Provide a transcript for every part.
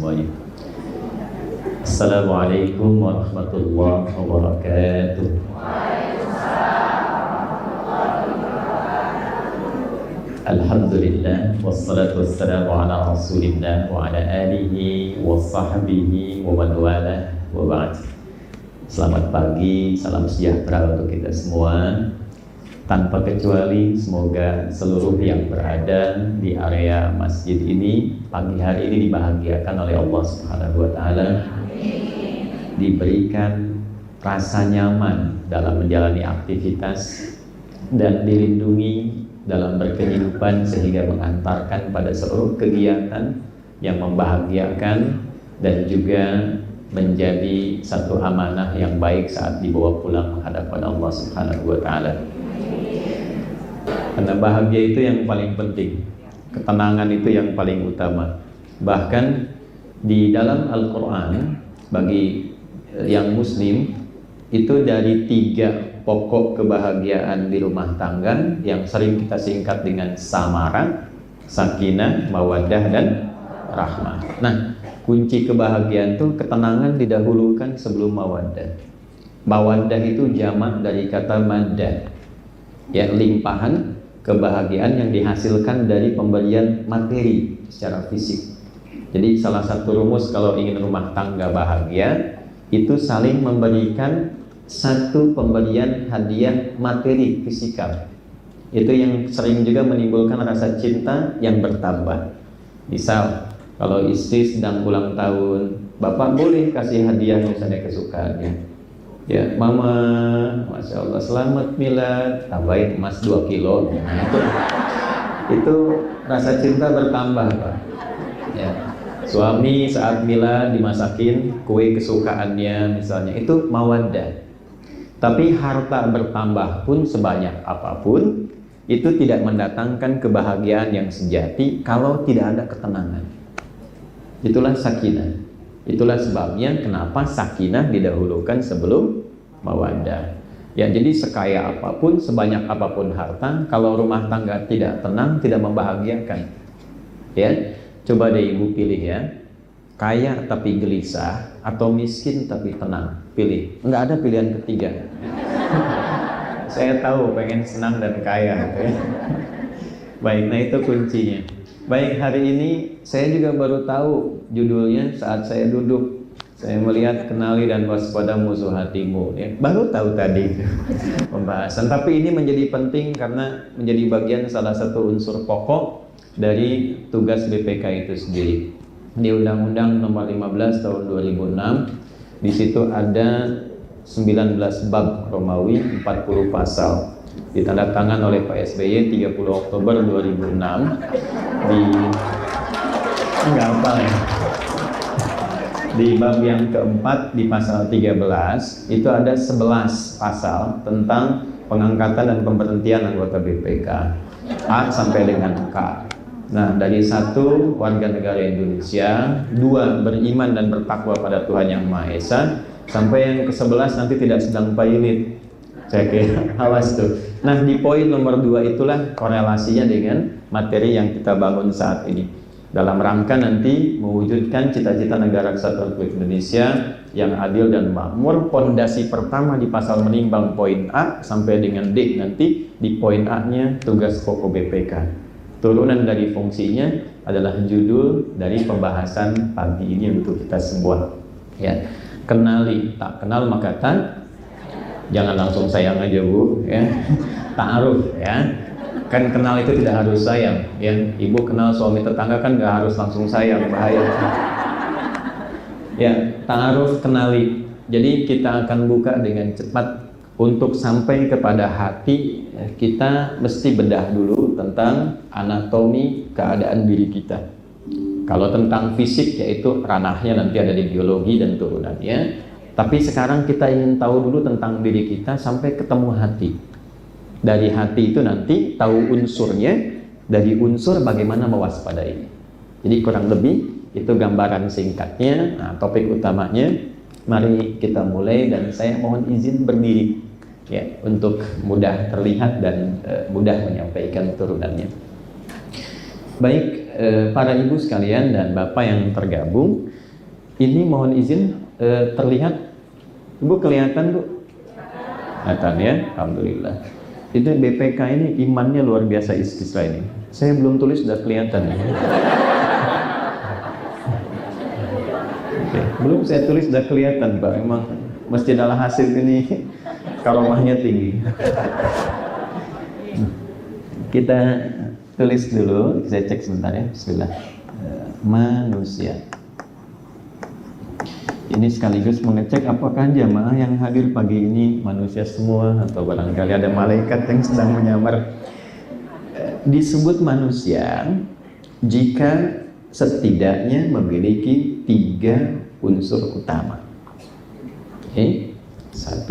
semuanya. Assalamualaikum warahmatullahi wabarakatuh. Alhamdulillah, wassalatu wassalamu ala rasulillah wa ala alihi wa sahbihi wa man wala wa ba'd. Selamat pagi, salam sejahtera untuk kita semua. Tanpa kecuali semoga seluruh yang berada di area masjid ini pagi hari ini dibahagiakan oleh Allah Subhanahu wa taala. Diberikan rasa nyaman dalam menjalani aktivitas dan dilindungi dalam berkehidupan sehingga mengantarkan pada seluruh kegiatan yang membahagiakan dan juga menjadi satu amanah yang baik saat dibawa pulang menghadapkan Allah Subhanahu wa taala. Karena bahagia itu yang paling penting, ketenangan itu yang paling utama. Bahkan di dalam Al-Quran bagi yang muslim itu dari 3 pokok kebahagiaan di rumah tangga yang sering kita singkat dengan samara, sakinah, mawaddah, dan rahmah. Nah, kunci kebahagiaan itu ketenangan didahulukan sebelum mawaddah. Mawaddah itu jamak dari kata maddah, ya, limpahan kebahagiaan yang dihasilkan dari pemberian materi secara fisik. Jadi salah satu rumus kalau ingin rumah tangga bahagia itu saling memberikan satu pemberian hadiah materi fisikal. Itu yang sering juga menimbulkan rasa cinta yang bertambah. Misal kalau istri sedang ulang tahun, bapak boleh kasih hadiah misalnya kesukaannya. Ya, mama, masya Allah, selamat milad, tambahin emas 2 kilo. Nah, itu rasa cinta bertambah, Pak. Ya. Suami saat milad dimasakin kue kesukaannya misalnya, itu mawaddah. Tapi harta bertambah pun sebanyak apapun itu tidak mendatangkan kebahagiaan yang sejati kalau tidak ada ketenangan. Itulah sakinah. Itulah sebabnya kenapa sakinah didahulukan sebelum mawaddah. Ya, jadi sekaya apapun, sebanyak apapun harta, kalau rumah tangga tidak tenang, tidak membahagiakan. Ya, coba deh ibu pilih ya, kaya tapi gelisah atau miskin tapi tenang. Pilih. Enggak ada pilihan ketiga. Saya tahu pengen senang dan kaya. Baik, nah itu kuncinya. Baik, hari ini saya juga baru tahu judulnya saat saya duduk. Saya melihat kenali dan waspada musuh hatimu. Ya, baru tahu tadi pembahasan. Tapi ini menjadi penting karena menjadi bagian salah satu unsur pokok dari tugas BPK itu sendiri. Di Undang-Undang Nomor 15 Tahun 2006, di situ ada 19 bab Romawi, 40 pasal. Ditandatangan oleh Pak SBY 30 Oktober 2006 di bab yang keempat di pasal 13 itu ada 11 pasal tentang pengangkatan dan pemberhentian anggota BPK A sampai dengan K. Nah, dari 1 warga negara Indonesia, 2 beriman dan bertakwa pada Tuhan Yang Maha Esa, sampai yang ke-11 nanti tidak sedang pailit. Saya kira awas tuh. Nah, di poin nomor 2 itulah korelasinya dengan materi yang kita bangun saat ini. Dalam rangka nanti mewujudkan cita-cita negara kesatuan Republik Indonesia yang adil dan makmur. Pondasi pertama di pasal menimbang poin A sampai dengan D nanti di poin A-nya tugas pokok BPK. Turunan dari fungsinya adalah judul dari pembahasan pagi ini untuk kita semua. Ya, kenali, tak kenal maka tak. Jangan langsung sayang aja Bu, ya. Ta'aruf, ya. Kan kenal itu tidak harus sayang, ya. Ibu kenal suami tetangga kan nggak harus langsung sayang, bahaya. Ya, ta'aruf, kenali. Jadi kita akan buka dengan cepat untuk sampai kepada hati. Kita mesti bedah dulu tentang anatomi keadaan diri kita. Kalau tentang fisik yaitu ranahnya nanti ada di biologi dan turunannya. Tapi sekarang kita ingin tahu dulu tentang diri kita sampai ketemu hati. Dari hati itu nanti tahu unsurnya, dari unsur bagaimana mewaspadai. Jadi kurang lebih itu gambaran singkatnya. Nah, topik utamanya, mari kita mulai dan saya mohon izin berdiri ya untuk mudah terlihat dan mudah menyampaikan turunannya. Baik, para ibu sekalian dan bapak yang tergabung, ini mohon izin terlihat, ibu kelihatan bu? Kelihatan ya, alhamdulillah. Itu BPK ini imannya luar biasa istisqa ini. Saya belum tulis sudah kelihatan ya. Oke, belum saya tulis sudah kelihatan Pak. Memang Masjid Al-Hasil ini karomahnya tinggi. Kita tulis dulu, saya cek sebentar ya. Bismillah. Manusia. Ini sekaligus mengecek apakah jamaah yang hadir pagi ini manusia semua atau barangkali ada malaikat yang sedang menyamar. Disebut manusia jika setidaknya memiliki 3 unsur utama. Oke. 1,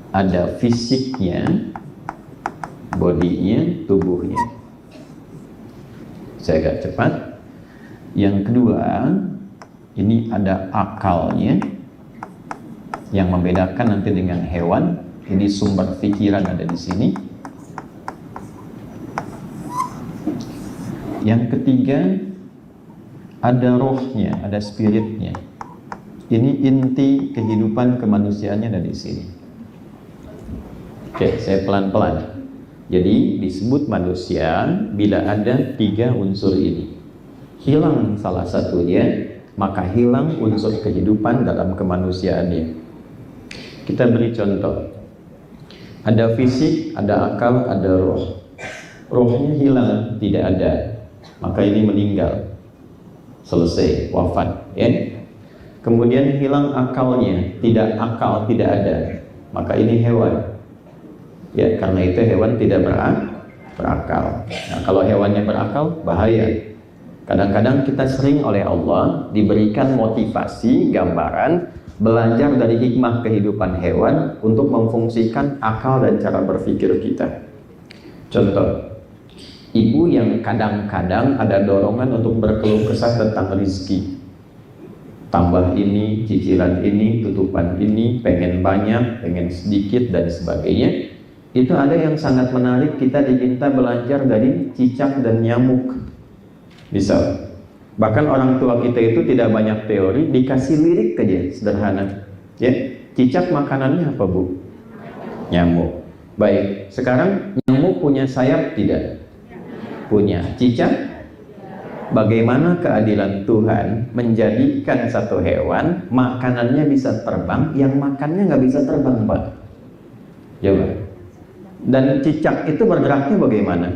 ada fisiknya, bodinya, tubuhnya. Saya agak cepat. Yang kedua, ini ada akalnya yang membedakan nanti dengan hewan. Ini sumber pikiran ada di sini. Yang ketiga, ada rohnya, ada spiritnya. Ini inti kehidupan kemanusiaannya ada di sini. Oke, saya pelan-pelan. Jadi disebut manusia bila ada 3 unsur ini. Hilang salah satunya, maka hilang unsur kehidupan dalam kemanusiaannya. Kita beri contoh. Ada fisik, ada akal, ada roh. Rohnya hilang, tidak ada. Maka ini meninggal. Selesai, wafat. Ya? Kemudian hilang akalnya, tidak akal, tidak ada. Maka ini hewan. Ya, karena itu hewan tidak berakal. Nah, kalau hewannya berakal, bahaya. Kadang-kadang kita sering oleh Allah diberikan motivasi, gambaran, belajar dari hikmah kehidupan hewan untuk memfungsikan akal dan cara berpikir kita. Contoh, ibu yang kadang-kadang ada dorongan untuk berkeluh kesah tentang rezeki. Tambah ini, cicilan ini, tutupan ini, pengen banyak, pengen sedikit, dan sebagainya. Itu ada yang sangat menarik, kita diminta belajar dari cicak dan nyamuk. Misal, bahkan orang tua kita itu tidak banyak teori, dikasih lirik aja, sederhana. Ya, cicak makanannya apa bu? Nyamuk. Baik, sekarang nyamuk punya sayap tidak? Punya. Cicak? Bagaimana keadilan Tuhan menjadikan satu hewan makanannya bisa terbang, yang makannya nggak bisa terbang, Pak? Coba. Dan cicak itu bergeraknya bagaimana?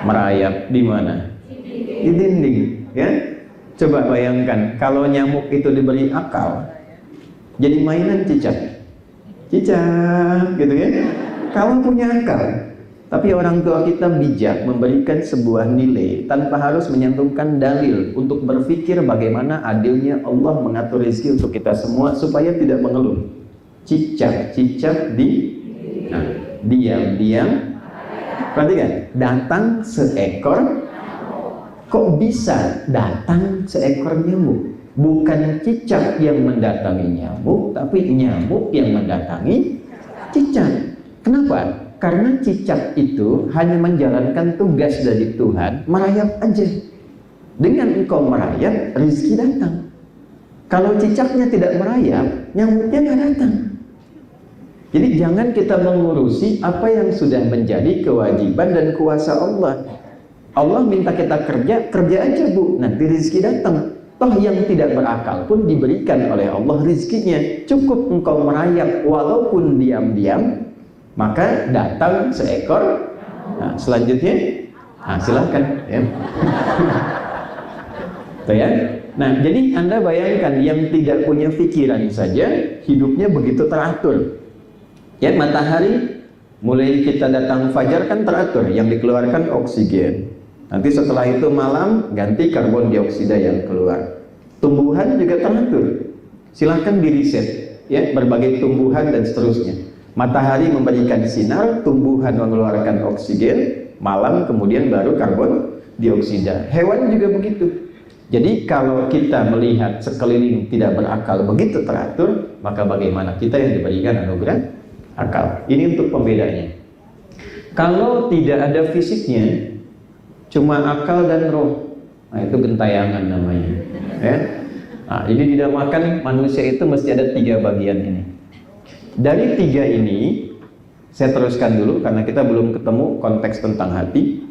Merayap di mana? Di dinding, ya. Coba bayangkan kalau nyamuk itu diberi akal, jadi mainan cicak, gitu ya. Kalau punya akal, tapi orang tua kita bijak memberikan sebuah nilai tanpa harus menyantumkan dalil untuk berpikir bagaimana adilnya Allah mengatur rezeki untuk kita semua supaya tidak mengeluh. Cicak diam-diam. Perhatikan, datang seekor. Kok bisa datang seekor nyamuk? Bukan cicak yang mendatangi nyamuk, tapi nyamuk yang mendatangi cicak. Kenapa? Karena cicak itu hanya menjalankan tugas dari Tuhan, merayap aja. Dengan engkau merayap, rezeki datang. Kalau cicaknya tidak merayap, nyamuknya nggak datang. Jadi jangan kita mengurusi apa yang sudah menjadi kewajiban dan kuasa Allah. Allah minta kita kerja aja bu, nanti rezeki datang. Toh yang tidak berakal pun diberikan oleh Allah rezekinya. Cukup engkau merayap walaupun diam-diam, maka datang seekor. Nah, selanjutnya, silahkan ya. Tuh ya. Nah, jadi Anda bayangkan yang tidak punya pikiran saja hidupnya begitu teratur. Ya, matahari mulai kita datang fajar kan teratur, yang dikeluarkan oksigen. Nanti setelah itu malam ganti karbon dioksida yang keluar. Tumbuhan juga teratur. Silahkan diriset ya, berbagai tumbuhan dan seterusnya. Matahari memberikan sinar, tumbuhan mengeluarkan oksigen, malam kemudian baru karbon dioksida. Hewan juga begitu. Jadi kalau kita melihat sekeliling tidak berakal begitu teratur, maka bagaimana kita yang diberikan anugerah akal? Ini untuk pembedanya. Kalau tidak ada fisiknya, cuma akal dan roh. Nah, itu gentayangan namanya. Ya. Nah, jadi dinamakan manusia itu mesti ada 3 bagian ini. Dari 3 ini, saya teruskan dulu karena kita belum ketemu konteks tentang hati.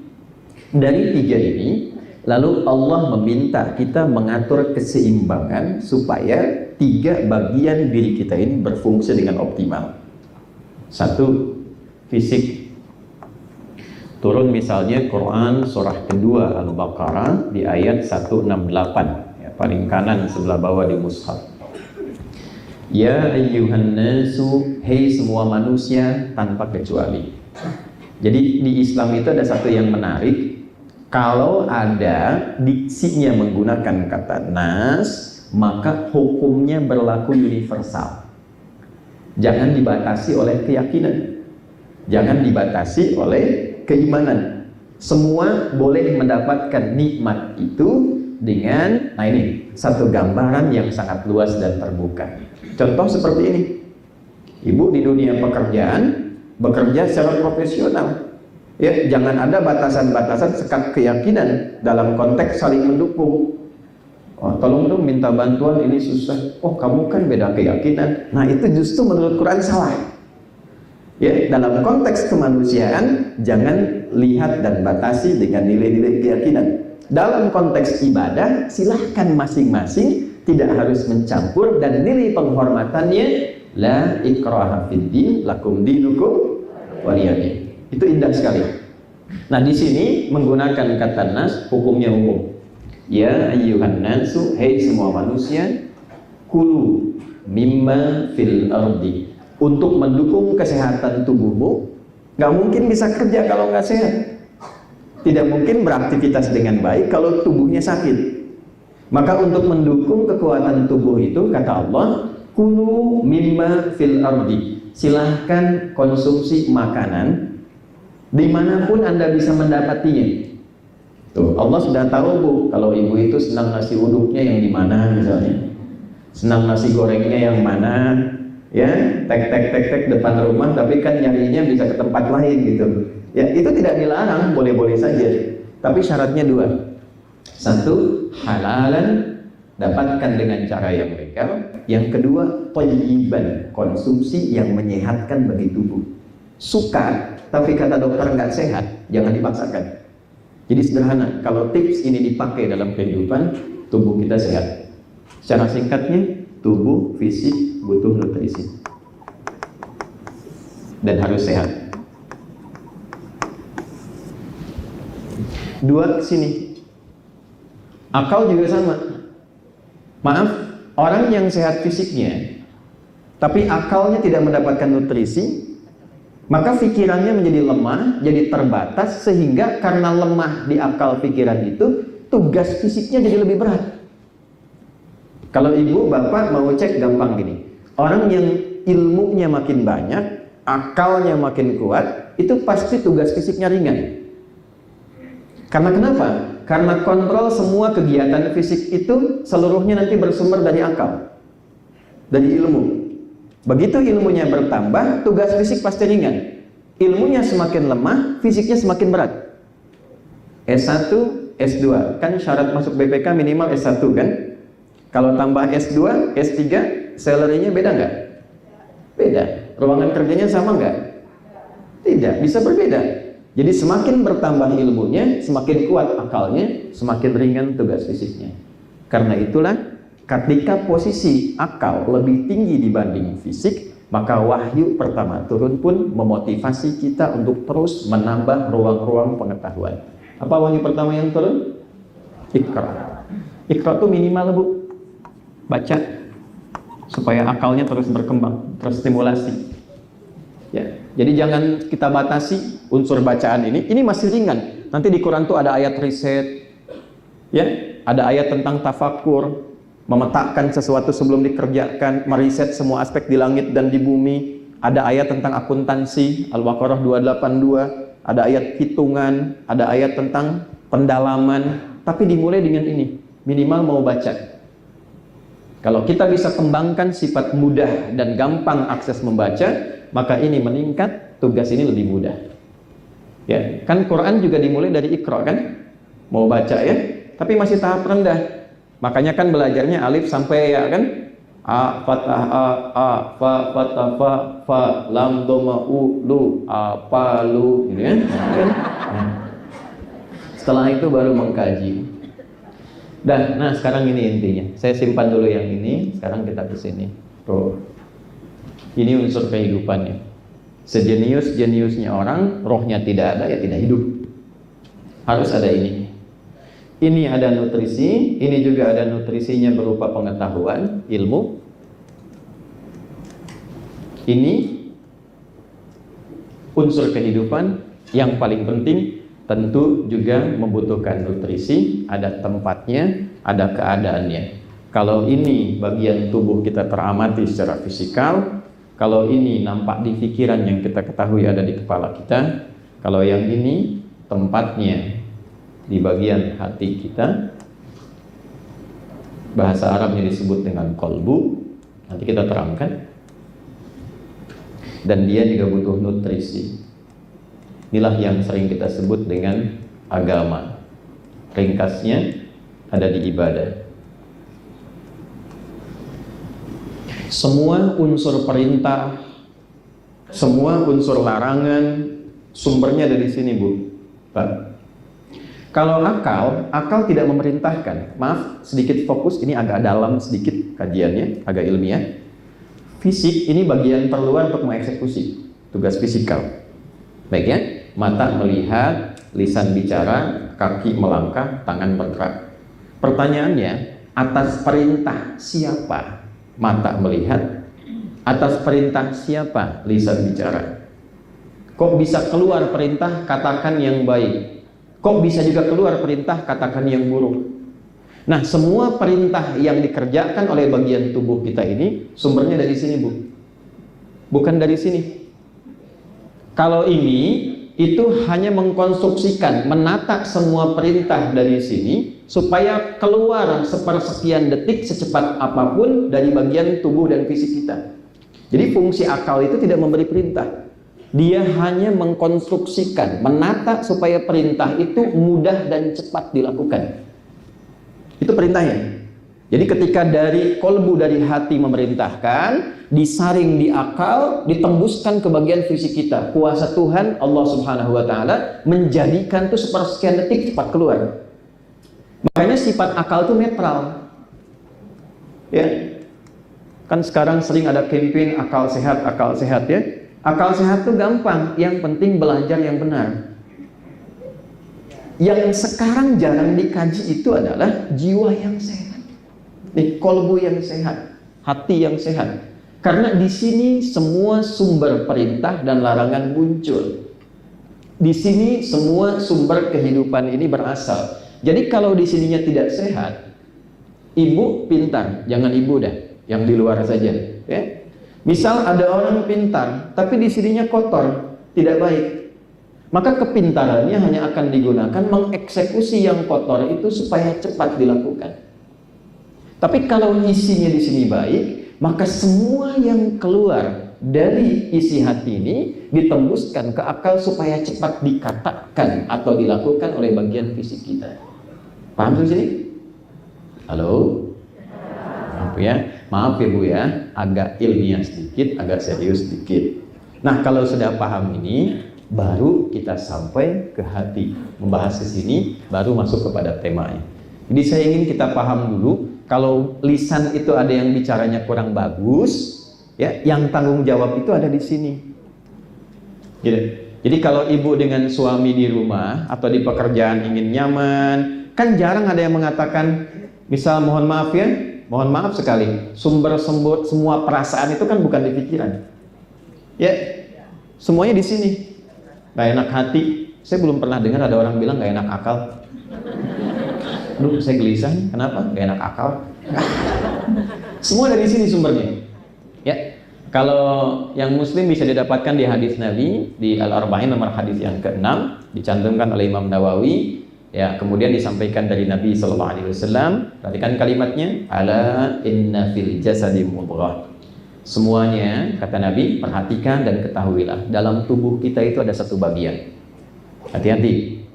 Dari 3 ini, lalu Allah meminta kita mengatur keseimbangan supaya 3 bagian diri kita ini berfungsi dengan optimal. 1, fisik. Turun misalnya Quran surah kedua Al-Baqarah di ayat 168, ya, paling kanan sebelah bawah di mushaf. Ya ayyuhan nasu, hei semua manusia tanpa kecuali. Jadi di Islam itu ada satu yang menarik. Kalau ada diksinya menggunakan kata nas, maka hukumnya berlaku universal. Jangan dibatasi oleh keyakinan, jangan dibatasi oleh keimanan. Semua boleh mendapatkan nikmat itu dengan, nah ini satu gambaran yang sangat luas dan terbuka. Contoh seperti ini, ibu di dunia pekerjaan bekerja secara profesional, ya, jangan ada batasan-batasan sekat keyakinan dalam konteks saling mendukung. Oh, tolong dong minta bantuan, ini susah. Oh, kamu kan beda keyakinan. Nah, itu justru menurut Quran salah. Ya, dalam konteks kemanusiaan jangan lihat dan batasi dengan nilai-nilai keyakinan. Dalam konteks ibadah silahkan masing-masing, tidak harus mencampur, dan nilai penghormatannya la ikraha fid din, lakum dinukum waliyadin. Itu indah sekali. Nah, di sini menggunakan kata nas, hukumnya umum. Ya ayyuhan nasu, hei semua manusia, kulu mimma fil ardi. Untuk mendukung kesehatan tubuhmu, nggak mungkin bisa kerja kalau nggak sehat. Tidak mungkin beraktivitas dengan baik kalau tubuhnya sakit. Maka untuk mendukung kekuatan tubuh itu, kata Allah, kulu mimma fil ardi. Silahkan konsumsi makanan dimanapun Anda bisa mendapatinya. Tuh, Allah sudah tahu, Bu, kalau ibu itu senang nasi uduknya yang di mana misalnya, senang nasi gorengnya yang mana, ya, tek depan rumah, tapi kan nyarinya bisa ke tempat lain gitu. Ya, itu tidak dilarang, boleh-boleh saja. Tapi syaratnya 2. 1, halalan, dapatkan dengan cara yang legal. Yang kedua, thayyiban, konsumsi yang menyehatkan bagi tubuh. Suka, tapi kata dokter nggak sehat, jangan dipaksakan. Jadi sederhana, kalau tips ini dipakai dalam kehidupan, tubuh kita sehat. Secara singkatnya, tubuh fisik butuh nutrisi dan harus sehat. 2 ke sini, akal juga sama. Maaf, orang yang sehat fisiknya tapi akalnya tidak mendapatkan nutrisi, maka pikirannya menjadi lemah, jadi terbatas, sehingga karena lemah di akal pikiran itu, tugas fisiknya jadi lebih berat. Kalau ibu bapak mau cek gampang gini, orang yang ilmunya makin banyak, akalnya makin kuat, itu pasti tugas fisiknya ringan. Karena kenapa? Karena kontrol semua kegiatan fisik itu seluruhnya nanti bersumber dari akal, dari ilmu. Begitu ilmunya bertambah, tugas fisik pasti ringan. Ilmunya semakin lemah, fisiknya semakin berat. S1, S2, kan syarat masuk BPK minimal S1 kan? Kalau tambah S2, S3, salary-nya beda nggak? Beda. Ruangan kerjanya sama nggak? Tidak, bisa berbeda. Jadi semakin bertambah ilmunya, semakin kuat akalnya, semakin ringan tugas fisiknya. Karena itulah, ketika posisi akal lebih tinggi dibanding fisik, maka wahyu pertama turun pun memotivasi kita untuk terus menambah ruang-ruang pengetahuan. Apa wahyu pertama yang turun? Iqra. Iqra itu minimal, Bu. Baca supaya akalnya terus berkembang, terstimulasi. Ya, jadi jangan kita batasi unsur bacaan ini masih ringan. Nanti di Quran tuh ada ayat riset, ya, ada ayat tentang tafakur, memetakan sesuatu sebelum dikerjakan, meriset semua aspek di langit dan di bumi. Ada ayat tentang akuntansi, Al-Baqarah 282, ada ayat hitungan, ada ayat tentang pendalaman. Tapi dimulai dengan ini, minimal mau baca. Kalau kita bisa kembangkan sifat mudah dan gampang akses membaca, maka ini meningkat, tugas ini lebih mudah. Ya, kan Quran juga dimulai dari Iqra kan? mau baca ya, tapi masih tahap rendah. Makanya kan belajarnya alif sampai ya kan, a fathah a fa fathah fa lam dhamma u lu apa lu gitu kan. Setelah itu baru mengkaji. Nah sekarang ini intinya. Saya simpan dulu yang ini, sekarang kita ke sini. Tuh. Ini unsur kehidupannya. Sejenius-jeniusnya orang, rohnya tidak ada, ya tidak hidup. Harus ada ini. Ini ada nutrisi, ini juga ada nutrisinya berupa pengetahuan, ilmu. Ini unsur kehidupan yang paling penting, tentu juga membutuhkan nutrisi, ada tempatnya, ada keadaannya. Kalau ini bagian tubuh kita teramati secara fisikal, kalau ini nampak di pikiran yang kita ketahui ada di kepala kita, kalau yang ini tempatnya di bagian hati kita, bahasa Arabnya disebut dengan kolbu, nanti kita terangkan. Dan dia juga butuh nutrisi. Inilah yang sering kita sebut dengan agama. Ringkasnya ada di ibadah. Semua unsur perintah, semua unsur larangan, sumbernya dari sini, Bu. Pak. Kalau akal tidak memerintahkan. Maaf, sedikit fokus, ini agak dalam sedikit kajiannya, agak ilmiah. Fisik ini bagian terluar untuk mengeksekusi tugas fisikal. Baik ya, mata melihat, lisan bicara, kaki melangkah, tangan bergerak. Pertanyaannya, atas perintah siapa mata melihat? Atas perintah siapa lisan bicara? Kok bisa keluar perintah katakan yang baik? Kok bisa juga keluar perintah katakan yang buruk? Nah, semua perintah yang dikerjakan oleh bagian tubuh kita ini sumbernya dari sini, Bu. Bukan dari sini. Kalau ini itu hanya mengkonstruksikan, menata semua perintah dari sini supaya keluar sepersekian detik secepat apapun dari bagian tubuh dan fisik kita. Jadi fungsi akal itu tidak memberi perintah. Dia hanya mengkonstruksikan, menata supaya perintah itu mudah dan cepat dilakukan. Itu perintahnya. Jadi ketika dari kolbu, dari hati memerintahkan, disaring di akal, ditembuskan ke bagian fisik kita. Kuasa Tuhan Allah Subhanahu wa taala menjadikan itu sepersekian detik cepat keluar. Makanya sifat akal itu netral. Ya. Kan sekarang sering ada campaign akal sehat ya. Akal sehat itu gampang, yang penting belajar yang benar. Yang sekarang jarang dikaji itu adalah jiwa yang sehat, kolbu yang sehat, hati yang sehat. Karena di sini semua sumber perintah dan larangan muncul. Di sini semua sumber kehidupan ini berasal. Jadi kalau di sininya tidak sehat, ibu pintar, jangan ibu dah, yang di luar saja. Ya. Misal ada orang pintar, tapi di sininya kotor, tidak baik. Maka kepintarannya hanya akan digunakan mengeksekusi yang kotor itu supaya cepat dilakukan. Tapi kalau isinya di sini baik, maka semua yang keluar dari isi hati ini ditembuskan ke akal supaya cepat dikatakan atau dilakukan oleh bagian fisik kita. Paham di sini? Halo? Maaf ya Bu ya, agak ilmiah sedikit, agak serius sedikit. Nah, kalau sudah paham ini, baru kita sampai ke hati. Membahas ke sini, baru masuk kepada temanya. Jadi saya ingin kita paham dulu, kalau lisan itu ada yang bicaranya kurang bagus, ya, yang tanggung jawab itu ada di sini. Gitu. Jadi kalau ibu dengan suami di rumah atau di pekerjaan ingin nyaman, kan jarang ada yang mengatakan, misal mohon maaf ya, mohon maaf sekali, sumber semua perasaan itu kan bukan di pikiran. Ya, semuanya di sini. Gak enak hati. Saya belum pernah dengar ada orang bilang gak enak akal. Duh, saya gelisah. Kenapa? Gak enak akal. Semua dari sini sumbernya. Ya, kalau yang Muslim bisa didapatkan di hadis Nabi di Al-Arba'in nomor hadis yang ke-6, dicantumkan oleh Imam Nawawi. Ya, kemudian disampaikan dari Nabi Sallallahu Alaihi Wasallam. Perhatikan kalimatnya. Ala inna fil jasadi mudghah. Semuanya, kata Nabi, perhatikan dan ketahuilah, dalam tubuh kita itu ada satu bagian. Hati-hati.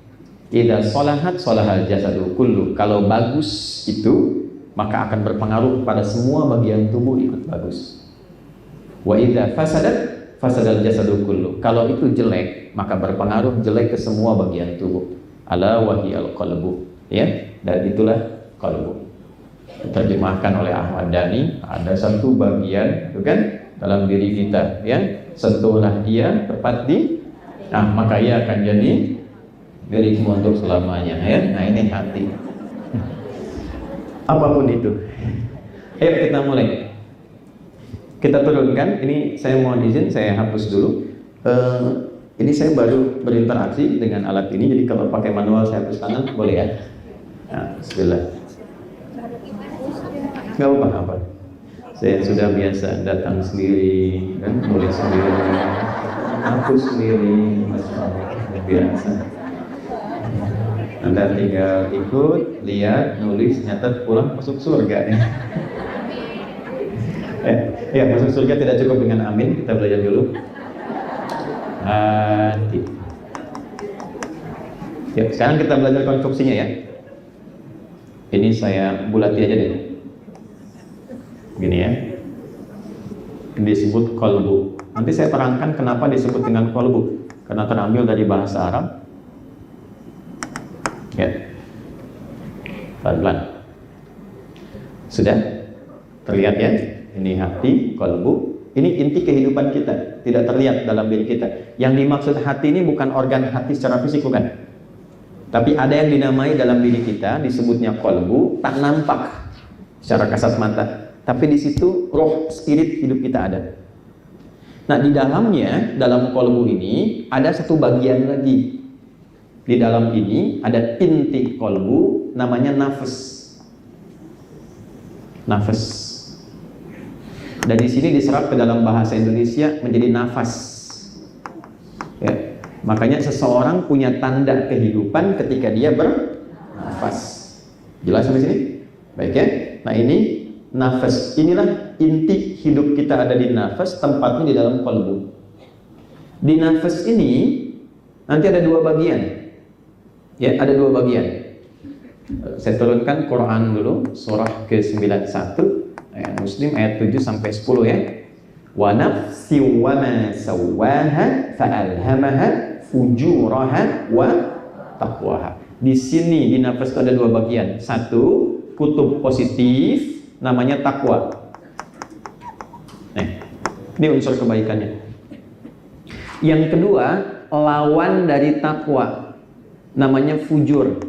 Idza sholahat sholahal jasadu kullu. Kalau bagus itu maka akan berpengaruh pada semua bagian tubuh ikut bagus. Wa idza fasadat fasadal jasadu kullu. Kalau itu jelek maka berpengaruh jelek ke semua bagian tubuh. Ala wahiyal qalbu. Ya, dan itulah qalbu. Diterjemahkan oleh Ahmad Dhani, ada satu bagian itu kan dalam diri kita, ya, sentuhlah dia tepat di, nah maka ia akan jadi milikmu untuk selamanya, ya. Nah ini hati. Apapun itu. Ayo kita mulai. Kita turunkan. Ini saya mohon izin, saya hapus dulu. Ini saya baru berinteraksi dengan alat ini, jadi kalau pakai manual saya hapus tangan boleh ya. Nah, bismillah. Nggak apa-apa. Saya sudah biasa datang sendiri dan nulis sendiri, hapus sendiri, biasa. Anda tinggal ikut, lihat, nulis, nyatet, pulang masuk surga. Ya, masuk surga tidak cukup dengan amin. Kita belajar dulu. Hati. Ya, sekarang kita belajar konstruksinya ya. Ini saya bulati aja deh. Gini ya, ini disebut qalbu. Nanti saya terangkan kenapa disebut dengan qalbu, karena terambil dari bahasa Arab. Ya, pelan-pelan. Sudah terlihat ya? Ini hati, qalbu. Ini inti kehidupan kita, tidak terlihat dalam diri kita. Yang dimaksud hati ini bukan organ hati secara fisik, bukan. Tapi ada yang dinamai dalam diri kita, disebutnya qalbu, tak nampak secara kasat mata. Tapi di situ roh, spirit hidup kita ada. Nah, di dalamnya, dalam qalbu ini ada satu bagian lagi. Di dalam ini ada inti qalbu, namanya nafas. Nafas. Dan di sini diserap ke dalam bahasa Indonesia menjadi nafas. Ya, makanya seseorang punya tanda kehidupan ketika dia bernafas. Jelas sampai sini? Baik ya. Nah ini nafas, inilah inti hidup kita ada di nafas, tempatnya di dalam qalbu. Di nafas ini nanti ada dua bagian. Ya, ada dua bagian. Saya turunkan Quran dulu, surah ke-91, ayat Muslim ayat 7 sampai 10 ya. Wa nafsi wa ma sawwaha fa'alhamaha fujuraha wa taqwaha. Di sini di nafas itu ada dua bagian. Satu, kutub positif namanya takwa. Ini unsur kebaikannya. Yang kedua, lawan dari takwa namanya fujur.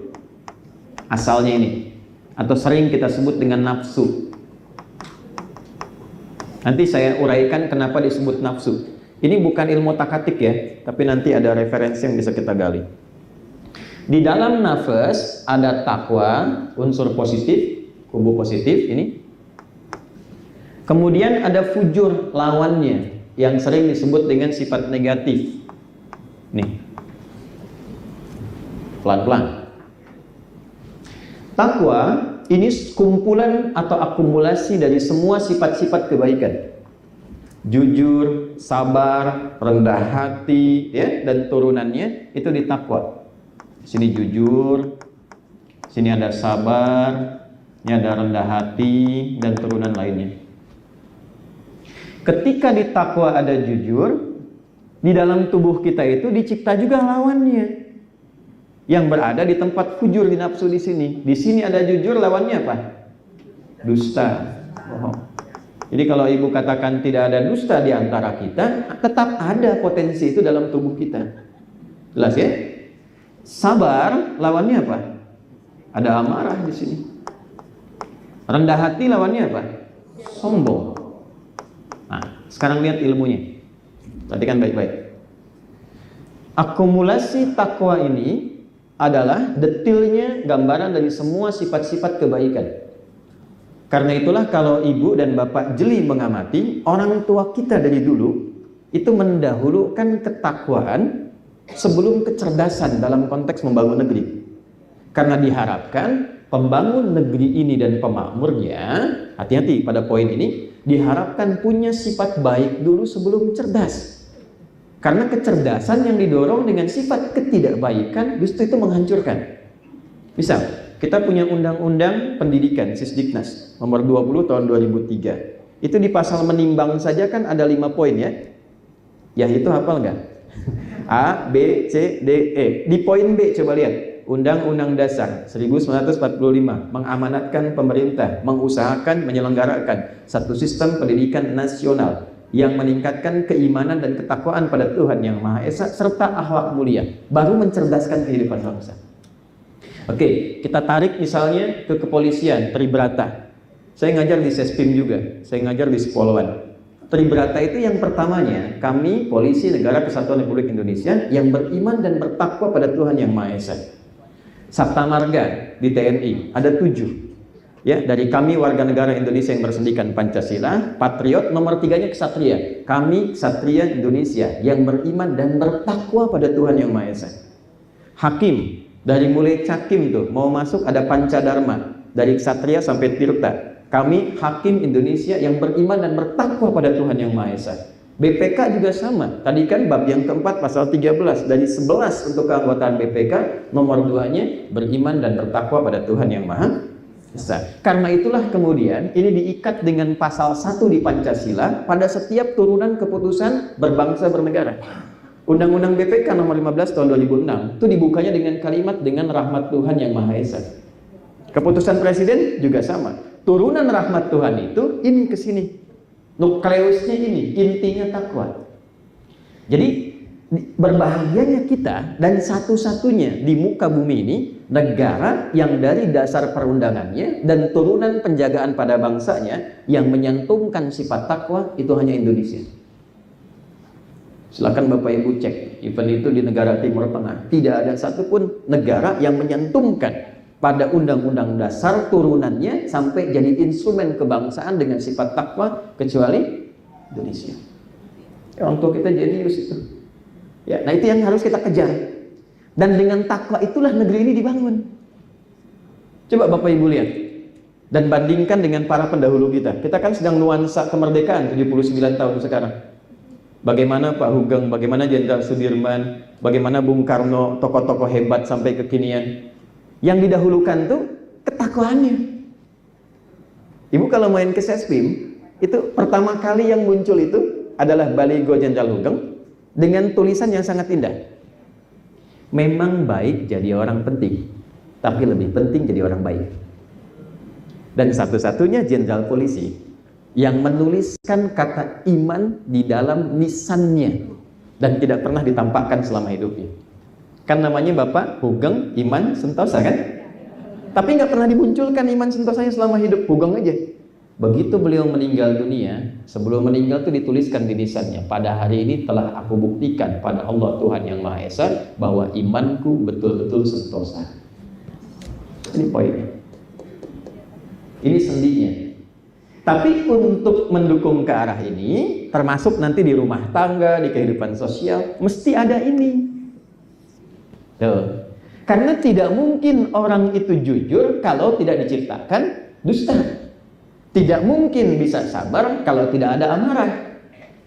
Asalnya ini, atau sering kita sebut dengan nafsu. Nanti saya uraikan kenapa disebut nafsu. Ini bukan ilmu takatik ya, tapi nanti ada referensi yang bisa kita gali. Di dalam nafas ada takwa, unsur positif, kubu positif ini. Kemudian ada fujur, lawannya, yang sering disebut dengan sifat negatif. Nih, pelan-pelan. Takwa ini kumpulan atau akumulasi dari semua sifat-sifat kebaikan. Jujur, sabar, rendah hati, ya, dan turunannya itu di takwa. Sini jujur, sini ada sabar, ini ada rendah hati dan turunan lainnya. Ketika di takwa ada jujur, di dalam tubuh kita itu dicipta juga lawannya, yang berada di tempat fujur, di nafsu di sini. Di sini ada jujur, lawannya apa? Dusta, bohong. Jadi kalau ibu katakan tidak ada dusta di antara kita, tetap ada potensi itu dalam tubuh kita. Jelas ya? Sabar, lawannya apa? Ada amarah di sini. Rendah hati, lawannya apa? Sombong. Nah, sekarang lihat ilmunya. Perhatikan baik-baik. Akumulasi takwa ini adalah detilnya gambaran dari semua sifat-sifat kebaikan. Karena itulah kalau ibu dan bapak jeli mengamati, orang tua kita dari dulu itu mendahulukan ketakwaan sebelum kecerdasan dalam konteks membangun negeri. Karena diharapkan pembangun negeri ini dan pemakmurnya, hati-hati pada poin ini, diharapkan punya sifat baik dulu sebelum cerdas. Karena kecerdasan yang didorong dengan sifat ketidakbaikan justru itu menghancurkan. Misal, kita punya undang-undang pendidikan Sisdiknas nomor 20 tahun 2003. Itu di pasal menimbang saja kan ada 5 poin ya. Ya itu hafal nggak? A, B, C, D, E. Di poin B coba lihat. Undang-Undang Dasar 1945 mengamanatkan pemerintah mengusahakan menyelenggarakan satu sistem pendidikan nasional yang meningkatkan keimanan dan ketakwaan pada Tuhan Yang Maha Esa serta akhlak mulia, baru mencerdaskan kehidupan bangsa. Oke, kita tarik misalnya ke kepolisian, Tribrata. Saya ngajar di Sespim juga, saya ngajar di Sepoluan. Tribrata itu yang pertamanya, kami polisi Negara Kesatuan Republik Indonesia yang beriman dan bertakwa pada Tuhan Yang Maha Esa. Sabta Marga di TNI ada 7. Ya, dari kami warga negara Indonesia yang bersendikan Pancasila, patriot, nomor 3-nya ksatria. Kami ksatria Indonesia yang beriman dan bertakwa pada Tuhan Yang Maha Esa. Hakim, dari mulai Cakim tuh mau masuk ada Pancadharma, dari ksatria sampai tirta. Kami hakim Indonesia yang beriman dan bertakwa pada Tuhan Yang Maha Esa. BPK juga sama. Tadi kan bab yang keempat pasal 13, dari 11 untuk keanggotaan BPK, nomor 2-nya beriman dan bertakwa pada Tuhan Yang Maha Esa. Karena itulah kemudian ini diikat dengan pasal 1 di Pancasila pada setiap turunan keputusan berbangsa bernegara. Undang-Undang BPK nomor 15 tahun 2006 itu dibukanya dengan kalimat dengan rahmat Tuhan Yang Maha Esa. Keputusan presiden juga sama. Turunan rahmat Tuhan itu ini ke sini. Nukleusnya ini, intinya takwa. Jadi berbahagianya kita dan satu-satunya di muka bumi ini negara yang dari dasar perundangannya dan turunan penjagaan pada bangsanya yang menyantumkan sifat takwa itu hanya Indonesia. Silakan Bapak Ibu cek, event itu di negara Timur Tengah tidak ada satupun negara yang menyantumkan pada undang-undang dasar turunannya sampai jadi instrumen kebangsaan dengan sifat takwa kecuali Indonesia. Orang tua kita jenius itu. Ya, nah itu yang harus kita kejar. Dan dengan takwa itulah negeri ini dibangun. Coba Bapak Ibu lihat dan bandingkan dengan para pendahulu kita. Kita kan sedang nuansa kemerdekaan 79 tahun sekarang. Bagaimana Pak Hugeng, bagaimana Jenderal Sudirman, bagaimana Bung Karno, tokoh-tokoh hebat sampai kekinian. Yang didahulukan tuh ketakwaannya. Ibu kalau main ke Sespim, itu pertama kali yang muncul itu adalah baligo Jenderal Hugeng dengan tulisan yang sangat indah. Memang baik jadi orang penting, tapi lebih penting jadi orang baik. Dan satu-satunya jenderal polisi yang menuliskan kata iman di dalam nisannya dan tidak pernah ditampakkan selama hidupnya. Kan namanya Bapak Hugeng Iman Sentosa kan? Tapi nggak pernah dimunculkan Iman Sentosanya selama hidup. Hugeng aja. Begitu beliau meninggal dunia, sebelum meninggal itu dituliskan di nisannya, pada hari ini telah aku buktikan pada Allah Tuhan Yang Maha Esa bahwa imanku betul-betul sentosa. Ini poinnya. Ini sendinya. Tapi untuk mendukung ke arah ini, termasuk nanti di rumah tangga, di kehidupan sosial, mesti ada ini. Tuh. Karena tidak mungkin orang itu jujur kalau tidak diciptakan dusta. Tidak mungkin bisa sabar kalau tidak ada amarah.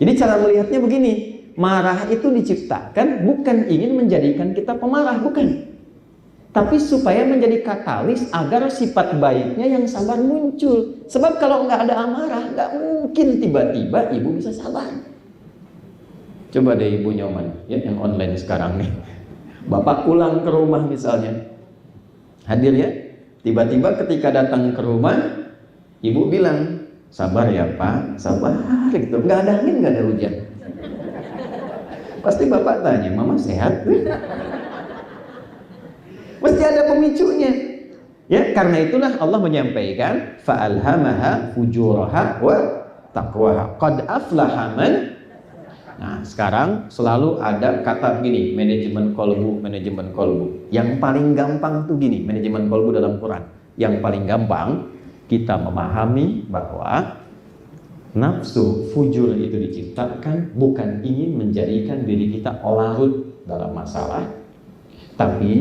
Jadi cara melihatnya begini, marah itu diciptakan bukan ingin menjadikan kita pemarah, bukan. Tapi supaya menjadi katalis agar sifat baiknya yang sabar muncul. Sebab kalau nggak ada amarah, nggak mungkin tiba-tiba ibu bisa sabar. Coba deh ibu nyoman, ya yang online sekarang nih. Bapak pulang ke rumah misalnya, hadir ya, tiba-tiba ketika datang ke rumah, ibu bilang, sabar ya Pak, sabar gitu. Nggak ada angin, nggak ada hujan. Pasti Bapak tanya, Mama sehat? Mesti ada pemicunya. Ya, karena itulah Allah menyampaikan, fa'alhamaha fujuraha wa taqwaha. Qad aflaha man. Nah, sekarang selalu ada kata gini, manajemen kolbu, manajemen kolbu. Yang paling gampang tuh gini, manajemen kolbu dalam Quran. Yang paling gampang kita memahami bahwa nafsu fujur itu diciptakan bukan ingin menjadikan diri kita larut dalam masalah, tapi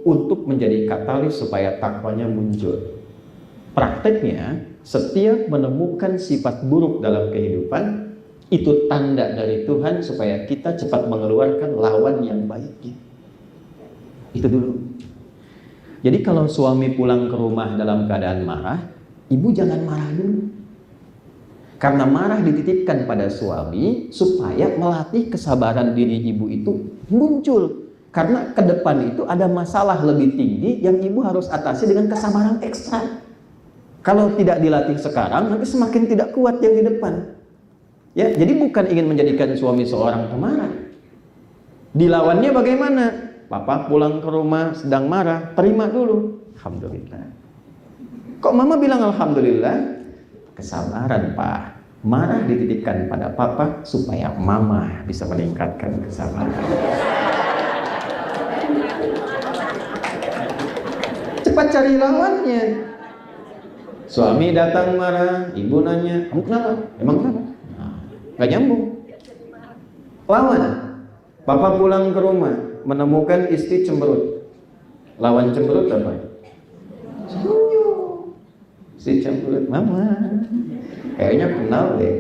untuk menjadi katalis supaya takwanya muncul. Prakteknya, setiap menemukan sifat buruk dalam kehidupan, Itu tanda dari Tuhan supaya kita cepat mengeluarkan lawan yang baiknya. Itu dulu. Jadi kalau suami pulang ke rumah dalam keadaan marah, ibu jangan marah dulu. Karena marah dititipkan pada suami supaya melatih kesabaran diri ibu itu muncul. Karena ke depan itu ada masalah lebih tinggi yang ibu harus atasi dengan kesabaran ekstra. Kalau tidak dilatih sekarang, nanti semakin tidak kuat yang di depan. Ya, jadi bukan ingin menjadikan suami seorang pemarah. Dilawannya bagaimana? Papa pulang ke rumah sedang marah, terima dulu. Alhamdulillah. Kok mama bilang alhamdulillah? Kesabaran, Pak. Marah dititipkan pada papa supaya mama bisa meningkatkan kesabaran. Cepat cari lawannya. Suami datang marah, ibu nanya, kamu kenapa? Emang kenapa? Gak nyambung. Lawan. Papa pulang ke rumah menemukan istri cemberut. Lawan cemberut apa? Senyum. Istri cemberut, mama. Kayaknya kenal deh.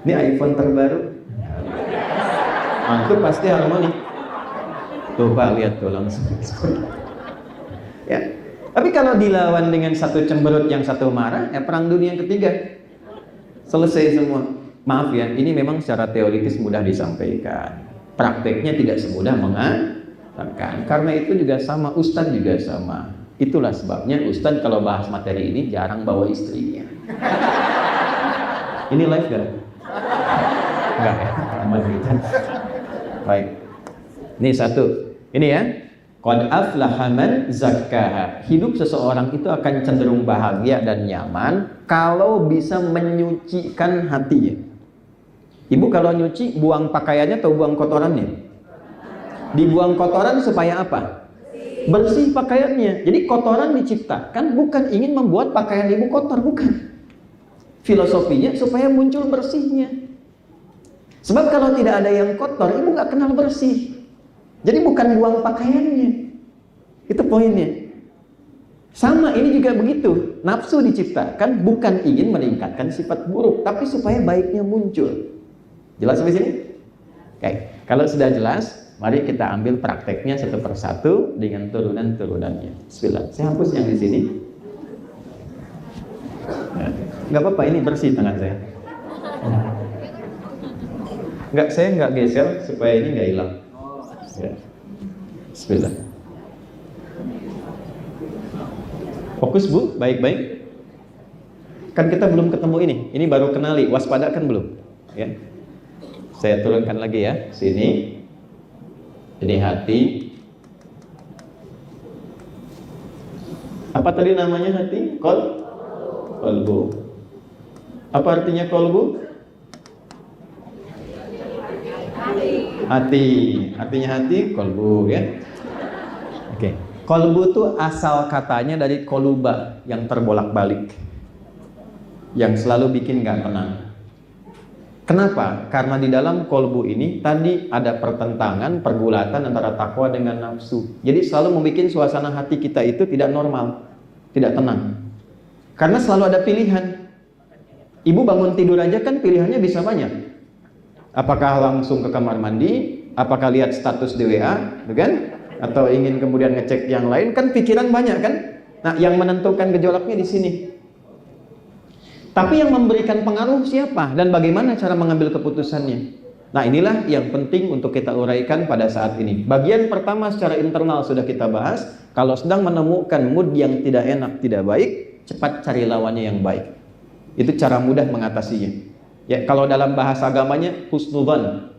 Ini iPhone terbaru. Itu pasti harmoni. Tuh Pak, lihat tuh langsung. Ya. Tapi kalau dilawan dengan satu cemberut yang satu marah, ya perang dunia ketiga. Selesai semua. Maaf ya, ini memang secara teoritis mudah disampaikan. Prakteknya tidak semudah mengatakan. Karena itu juga sama, Ustadz juga sama. Itulah sebabnya Ustadz kalau bahas materi ini jarang bawa istrinya. Ini live gak? Enggak ya? Aman gitu. Baik. Ini satu. Ini ya. Qad aflaha man zakkaha. Hidup seseorang itu akan cenderung bahagia dan nyaman kalau bisa menyucikan hatinya. Ibu kalau nyuci, buang pakaiannya atau buang kotorannya? Dibuang kotoran supaya apa? Bersih pakaiannya. Jadi kotoran diciptakan bukan ingin membuat pakaian ibu kotor, bukan. Filosofinya supaya muncul bersihnya. Sebab kalau tidak ada yang kotor, ibu gak kenal bersih. Jadi bukan buang pakaiannya. Itu poinnya. Sama ini juga begitu. Nafsu diciptakan bukan ingin meningkatkan sifat buruk, tapi supaya baiknya muncul. Jelas sampai sini? Oke. Kalau sudah jelas, mari kita ambil prakteknya satu persatu dengan turunan-turunannya. Bismillah. Saya hapus yang di sini. Nggak apa-apa, ini bersih tangan saya. Saya nggak geser supaya ini nggak hilang. Ya. Bismillah. Fokus Bu, baik-baik. Kan kita belum ketemu ini. Ini baru kenali, waspada kan belum? Ya. Saya turunkan lagi ya, sini. Jadi hati. Apa tadi namanya hati? Kolbu. Apa artinya kolbu? Hati. Artinya hati, kolbu ya. Oke. Kolbu itu asal katanya dari koluba, yang terbolak-balik, yang selalu bikin gak tenang. Kenapa? Karena di dalam kolbu ini tadi ada pertentangan, pergulatan antara takwa dengan nafsu. Jadi selalu membuat suasana hati kita itu tidak normal, tidak tenang. Karena selalu ada pilihan. Ibu bangun tidur aja kan pilihannya bisa banyak. Apakah langsung ke kamar mandi? Apakah lihat status di WA? Kan? Atau ingin kemudian ngecek yang lain? Kan pikiran banyak kan? Nah, yang menentukan gejolaknya di sini. Tapi yang memberikan pengaruh siapa? Dan bagaimana cara mengambil keputusannya? Nah, inilah yang penting untuk kita uraikan pada saat ini. Bagian pertama secara internal sudah kita bahas. Kalau sedang menemukan mood yang tidak enak, tidak baik, cepat cari lawannya yang baik. Itu cara mudah mengatasinya. Ya, kalau dalam bahasa agamanya husnudzan,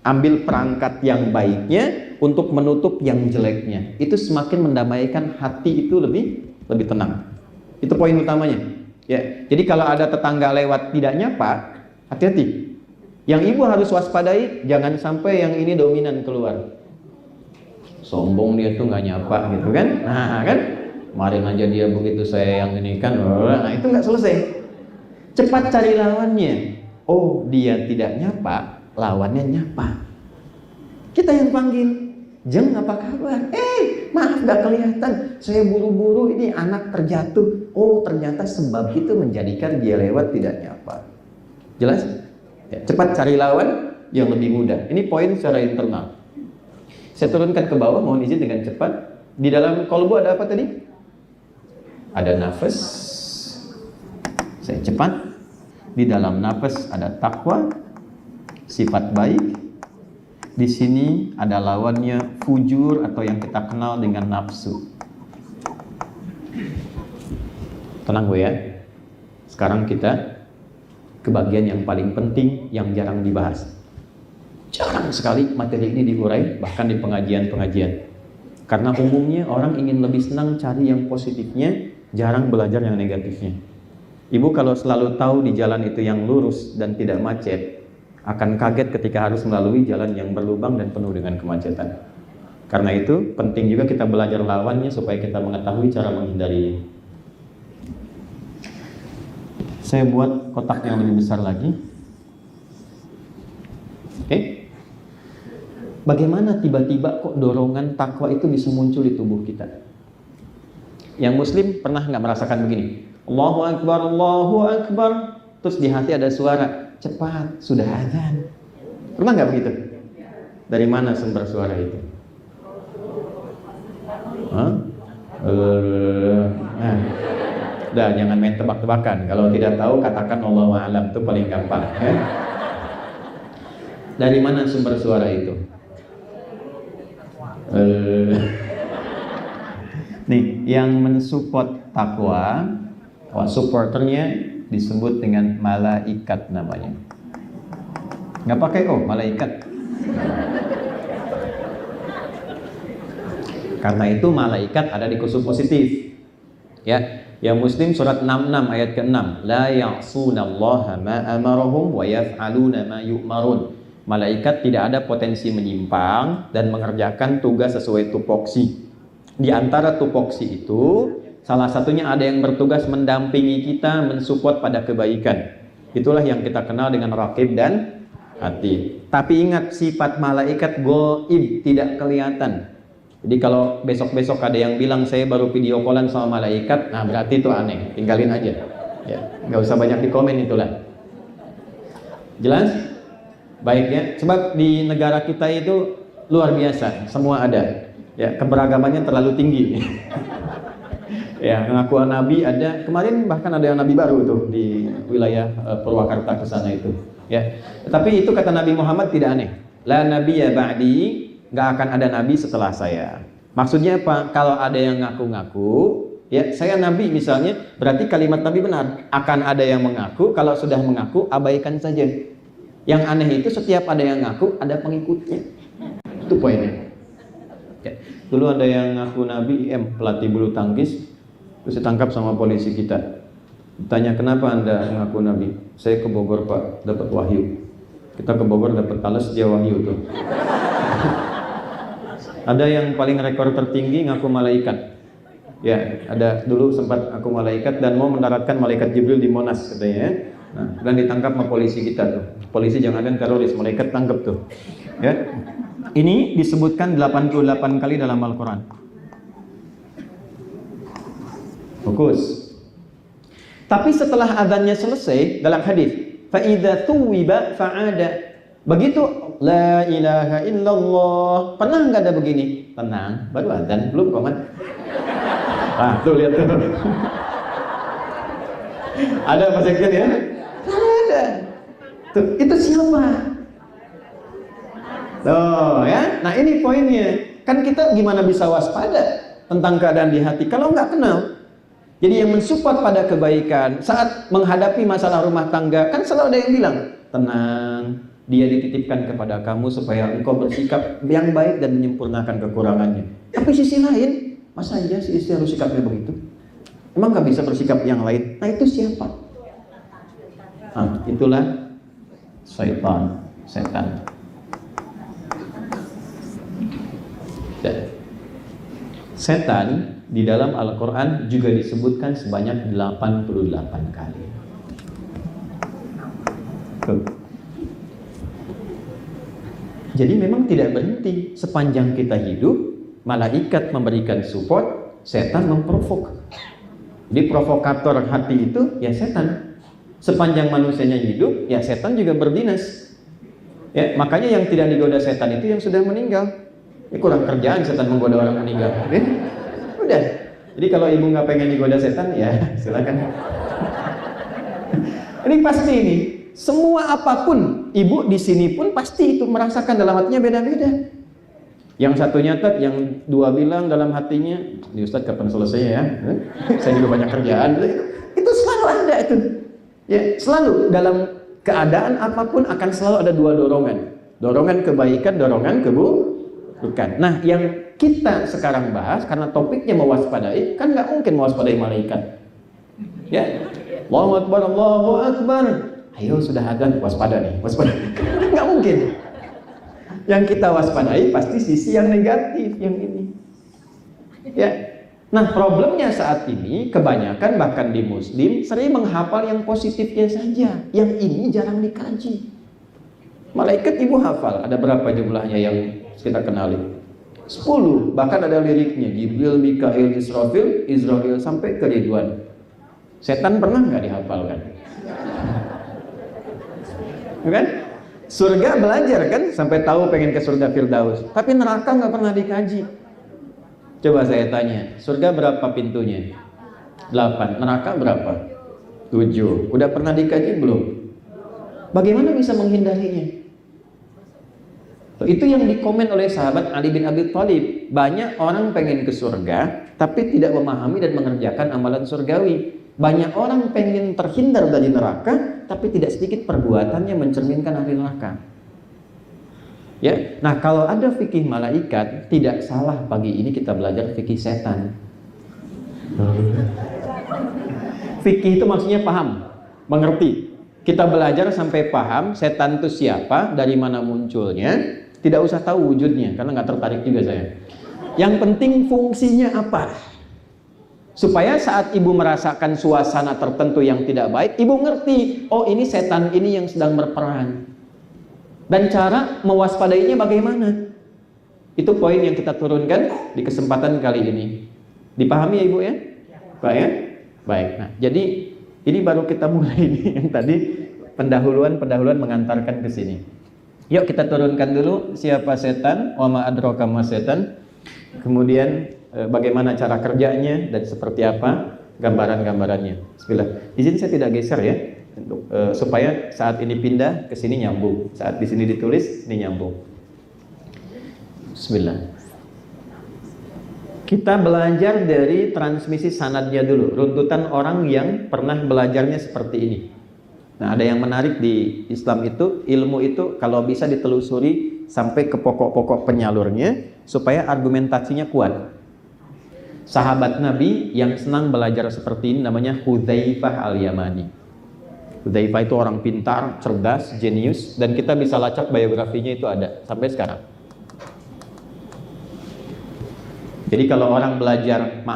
ambil perangkat yang baiknya untuk menutup yang jeleknya. Itu semakin mendamaikan hati itu lebih tenang. Itu poin utamanya. Ya, jadi kalau ada tetangga lewat tidak nyapa, hati-hati. Yang ibu harus waspadai, jangan sampai yang ini dominan keluar. Sombong dia tuh nggak nyapa gitu kan? Nah kan, kemarin aja dia begitu saya yang ini kan, nah itu nggak selesai. Cepat cari lawannya. Oh, dia tidak nyapa, lawannya nyapa. Kita yang panggil, Jeng apa kabar? Maaf gak kelihatan, saya buru-buru, ini anak terjatuh. Oh, ternyata sebab itu menjadikan dia lewat tidak nyapa. Jelas? Ya, cepat cari lawan yang lebih mudah. Ini poin secara internal. Saya turunkan ke bawah, mohon izin dengan cepat. Di dalam kolbu ada apa tadi? Ada nafas. Saya cepat. Di dalam nafas ada takwa, sifat baik. Di sini ada lawannya fujur atau yang kita kenal dengan nafsu. Tenang Bu ya. Sekarang kita ke bagian yang paling penting yang jarang dibahas. Jarang sekali materi ini diurai, bahkan di pengajian-pengajian. Karena umumnya orang ingin lebih senang cari yang positifnya, jarang belajar yang negatifnya. Ibu kalau selalu tahu di jalan itu yang lurus dan tidak macet, akan kaget ketika harus melalui jalan yang berlubang dan penuh dengan kemacetan. Karena itu penting juga kita belajar lawannya supaya kita mengetahui cara menghindarinya. Saya buat kotak yang lebih besar lagi. Oke. Bagaimana tiba-tiba kok dorongan takwa itu bisa muncul di tubuh kita? Yang muslim pernah nggak merasakan begini? Allahu Akbar, Allahu Akbar. Terus di hati ada suara, cepat, sudah azan. Pernah nggak begitu? Dari mana sumber suara itu? Udah, jangan main tebak-tebakan. Kalau tidak tahu, katakan Allahu a'lam, itu paling gampang. Ya? Dari mana sumber suara itu? Nih, yang mensupport takwa, supporternya disebut dengan malaikat namanya. Nggak pakai malaikat. Karena itu malaikat ada di kutub positif. Ya, yang muslim surat 66 ayat ke-6. La ya'sunallaha ma amarahum wa yaf'aluna ma yu'marun. Malaikat tidak ada potensi menyimpang dan mengerjakan tugas sesuai tupoksi. Di antara tupoksi itu, salah satunya ada yang bertugas mendampingi kita, mensupport pada kebaikan. Itulah yang kita kenal dengan raqib dan atid. Tapi ingat, sifat malaikat gaib, tidak kelihatan. Jadi kalau besok-besok ada yang bilang saya baru video callan sama malaikat, nah berarti itu aneh, tinggalin aja. Ya, nggak usah banyak di komen itulah. Jelas? Baik ya, sebab di negara kita itu luar biasa, semua ada. Ya, keberagamannya terlalu tinggi. Ya, pengakuan nabi ada. Kemarin bahkan ada yang nabi baru tuh di wilayah Purwakarta ke sana itu. Ya, tapi itu kata Nabi Muhammad tidak aneh. La nabiyya ba'di, nggak akan ada nabi setelah saya. Maksudnya apa? Kalau ada yang ngaku-ngaku, ya saya nabi misalnya, berarti kalimat nabi benar. Akan ada yang mengaku, kalau sudah mengaku abaikan saja. Yang aneh itu setiap ada yang ngaku, ada pengikutnya. Itu poinnya. Ya. Dulu ada yang ngaku nabi, pelatih bulu tangkis, terus ditangkap sama polisi kita. Tanya, kenapa Anda ngaku nabi? Saya ke Bogor Pak, dapat wahyu. Kita ke Bogor dapat talas, dia wahyu tuh. Ada yang paling rekor tertinggi ngaku malaikat. Ya, ada dulu sempat ngaku malaikat dan mau mendaratkan malaikat Jibril di Monas katanya. Nah, dan ditangkap sama polisi kita tuh. Polisi jangankan teroris, malaikat tangkap tuh. Ya. Ini disebutkan 88 kali dalam Al-Quran. Fokus. Tapi setelah azannya selesai dalam hadis, fa idza tuwiba fa'ada. Begitu la ilaha illallah. Pernah enggak ada begini? Tenang, baru azan, belum komat. Ah, tuh lihat tuh. Ada Pak Sekjen ya? Ada. Tuh, itu siapa? Tuh ya. Nah, ini poinnya. Kan kita gimana bisa waspada tentang keadaan di hati kalau nggak kenal. Jadi yang mensupport pada kebaikan saat menghadapi masalah rumah tangga, kan selalu ada yang bilang, tenang, dia dititipkan kepada kamu supaya engkau bersikap yang baik dan menyempurnakan kekurangannya. Tapi sisi lain, masa iya si istri harus sikapnya begitu? Emang nggak bisa bersikap yang lain? Nah, itu siapa? Nah, itulah setan. Setan di dalam Al-Quran juga disebutkan sebanyak 88 kali. Jadi memang tidak berhenti. Sepanjang kita hidup, malaikat memberikan support, setan memprovok. Jadi provokator hati itu ya setan. Sepanjang manusianya hidup, ya setan juga berdinas. Ya, makanya yang tidak digoda setan itu yang sudah meninggal. Ini kurang kerjaan setan menggoda orang meninggal. Ya? Udah. Jadi kalau ibu nggak pengen digoda setan, ya silakan. Ini pasti ini. Semua apapun, ibu di sini pun pasti itu merasakan dalam hatinya beda-beda. Yang satu nyatat, yang dua bilang dalam hatinya, "Di Ustadz kapan selesai ya? Saya juga banyak kerjaan." Itu selalu ada itu. Ya, selalu dalam keadaan apapun akan selalu ada dua dorongan. Dorongan kebaikan, dorongan keburukan. Nah, yang kita sekarang bahas karena topiknya mewaspadai, kan nggak mungkin mewaspadai malaikat. Ya, Allahu Akbar, Allahu Akbar. Ayo sudah adzan, waspada nih, waspada. Nggak mungkin. Yang kita waspadai pasti sisi yang negatif, yang ini. Ya. Nah, problemnya saat ini kebanyakan bahkan di Muslim sering menghafal yang positifnya saja, yang ini jarang dikaji. Malaikat ibu hafal, ada berapa jumlahnya yang kita kenali? 10, bahkan ada liriknya, Jibril, Mikail, Israfil sampai ke Ridwan. Setan pernah nggak dihafalkan? Kan? Surga belajar kan sampai tahu pengen ke surga Firdaus, tapi neraka nggak pernah dikaji. Coba saya tanya, surga berapa pintunya? 8, neraka berapa? 7. Udah pernah dikaji belum? Bagaimana bisa menghindarinya? Itu yang dikomen oleh sahabat Ali bin Abi Thalib. Banyak orang pengen ke surga tapi tidak memahami dan mengerjakan amalan surgawi. Banyak orang pengen terhindar dari neraka, tapi tidak sedikit perbuatannya mencerminkan ahli neraka. Ya, nah kalau ada fikih malaikat, tidak salah pagi ini kita belajar fikih setan. Fikih itu maksudnya paham, mengerti. Kita belajar sampai paham setan itu siapa, dari mana munculnya. Tidak usah tahu wujudnya, karena nggak tertarik juga saya. Yang penting fungsinya apa? Supaya saat ibu merasakan suasana tertentu yang tidak baik, ibu ngerti, oh ini setan ini yang sedang berperan. Dan cara mewaspadainya bagaimana? Itu poin yang kita turunkan di kesempatan kali ini. Dipahami ya ibu ya? Baik ya? Baik. Nah, jadi ini baru kita mulai nih yang tadi pendahuluan mengantarkan ke sini. Yuk kita turunkan dulu siapa setan, wa ma adraka ma setan. Kemudian bagaimana cara kerjanya dan seperti apa gambaran-gambarannya. Bismillah. Di sini saya tidak geser ya, supaya saat ini pindah ke sini nyambung. Saat di sini ditulis, ini nyambung. Bismillah. Kita belajar dari transmisi sanadnya dulu, runtutan orang yang pernah belajarnya seperti ini. Nah, ada yang menarik di Islam itu, ilmu itu kalau bisa ditelusuri sampai ke pokok-pokok penyalurnya supaya argumentasinya kuat. Sahabat Nabi yang senang belajar seperti ini namanya Hudzaifah al-Yamani. Hudzaifah itu orang pintar, cerdas, jenius, dan kita bisa lacak biografinya itu ada sampai sekarang. Jadi kalau orang belajar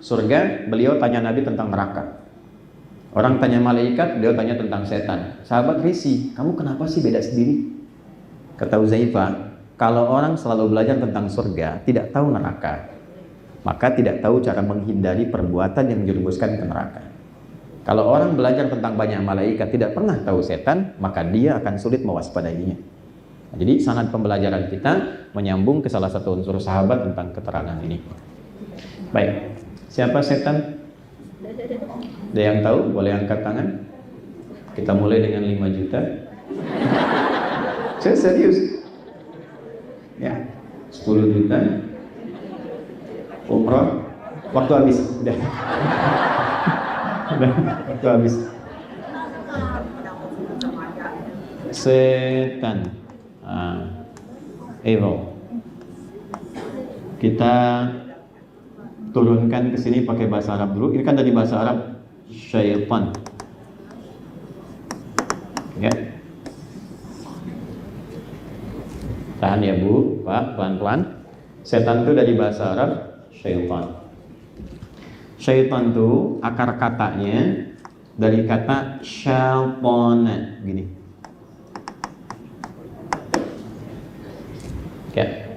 surga, beliau tanya Nabi tentang neraka. Orang tanya malaikat, beliau tanya tentang setan. Sahabat risih, kamu kenapa sih beda sendiri? Kata Hudzaifah, kalau orang selalu belajar tentang surga, tidak tahu neraka, maka tidak tahu cara menghindari perbuatan yang menjerumuskan ke neraka. Kalau orang belajar tentang banyak malaikat, tidak pernah tahu setan, maka dia akan sulit mewaspadainya. Nah, jadi sangat pembelajaran kita menyambung ke salah satu unsur sahabat tentang keterangan ini. Baik, siapa setan? Ada yang tahu? Boleh angkat tangan. Kita mulai dengan 5 juta. Saya serius. Ya, 10 juta. Umroh. Waktu habis. Udah. Udah. Waktu habis. Setan. Evil. Kita turunkan ke sini pakai bahasa Arab dulu. Ini kan dari bahasa Arab. Syaitan. Ya. Tahan ya Bu, Pak, pelan-pelan. Setan itu dari bahasa Arab syaitan. Syaitan itu akar katanya dari kata syaitan, gini. Ya.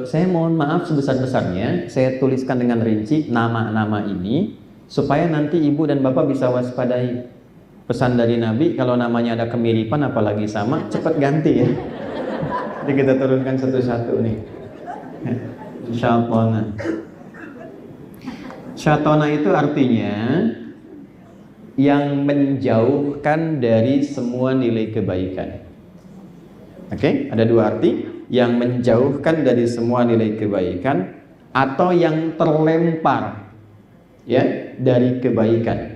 Saya mohon maaf sebesar-besarnya, saya tuliskan dengan rinci nama-nama ini supaya nanti ibu dan bapak bisa waspadai. Pesan dari Nabi, kalau namanya ada kemiripan apalagi sama, cepat ganti ya. Jadi kita turunkan satu-satu nih. Syatona. Syatona itu artinya yang menjauhkan dari semua nilai kebaikan. Oke, ada dua arti, yang menjauhkan dari semua nilai kebaikan atau yang terlempar ya dari kebaikan.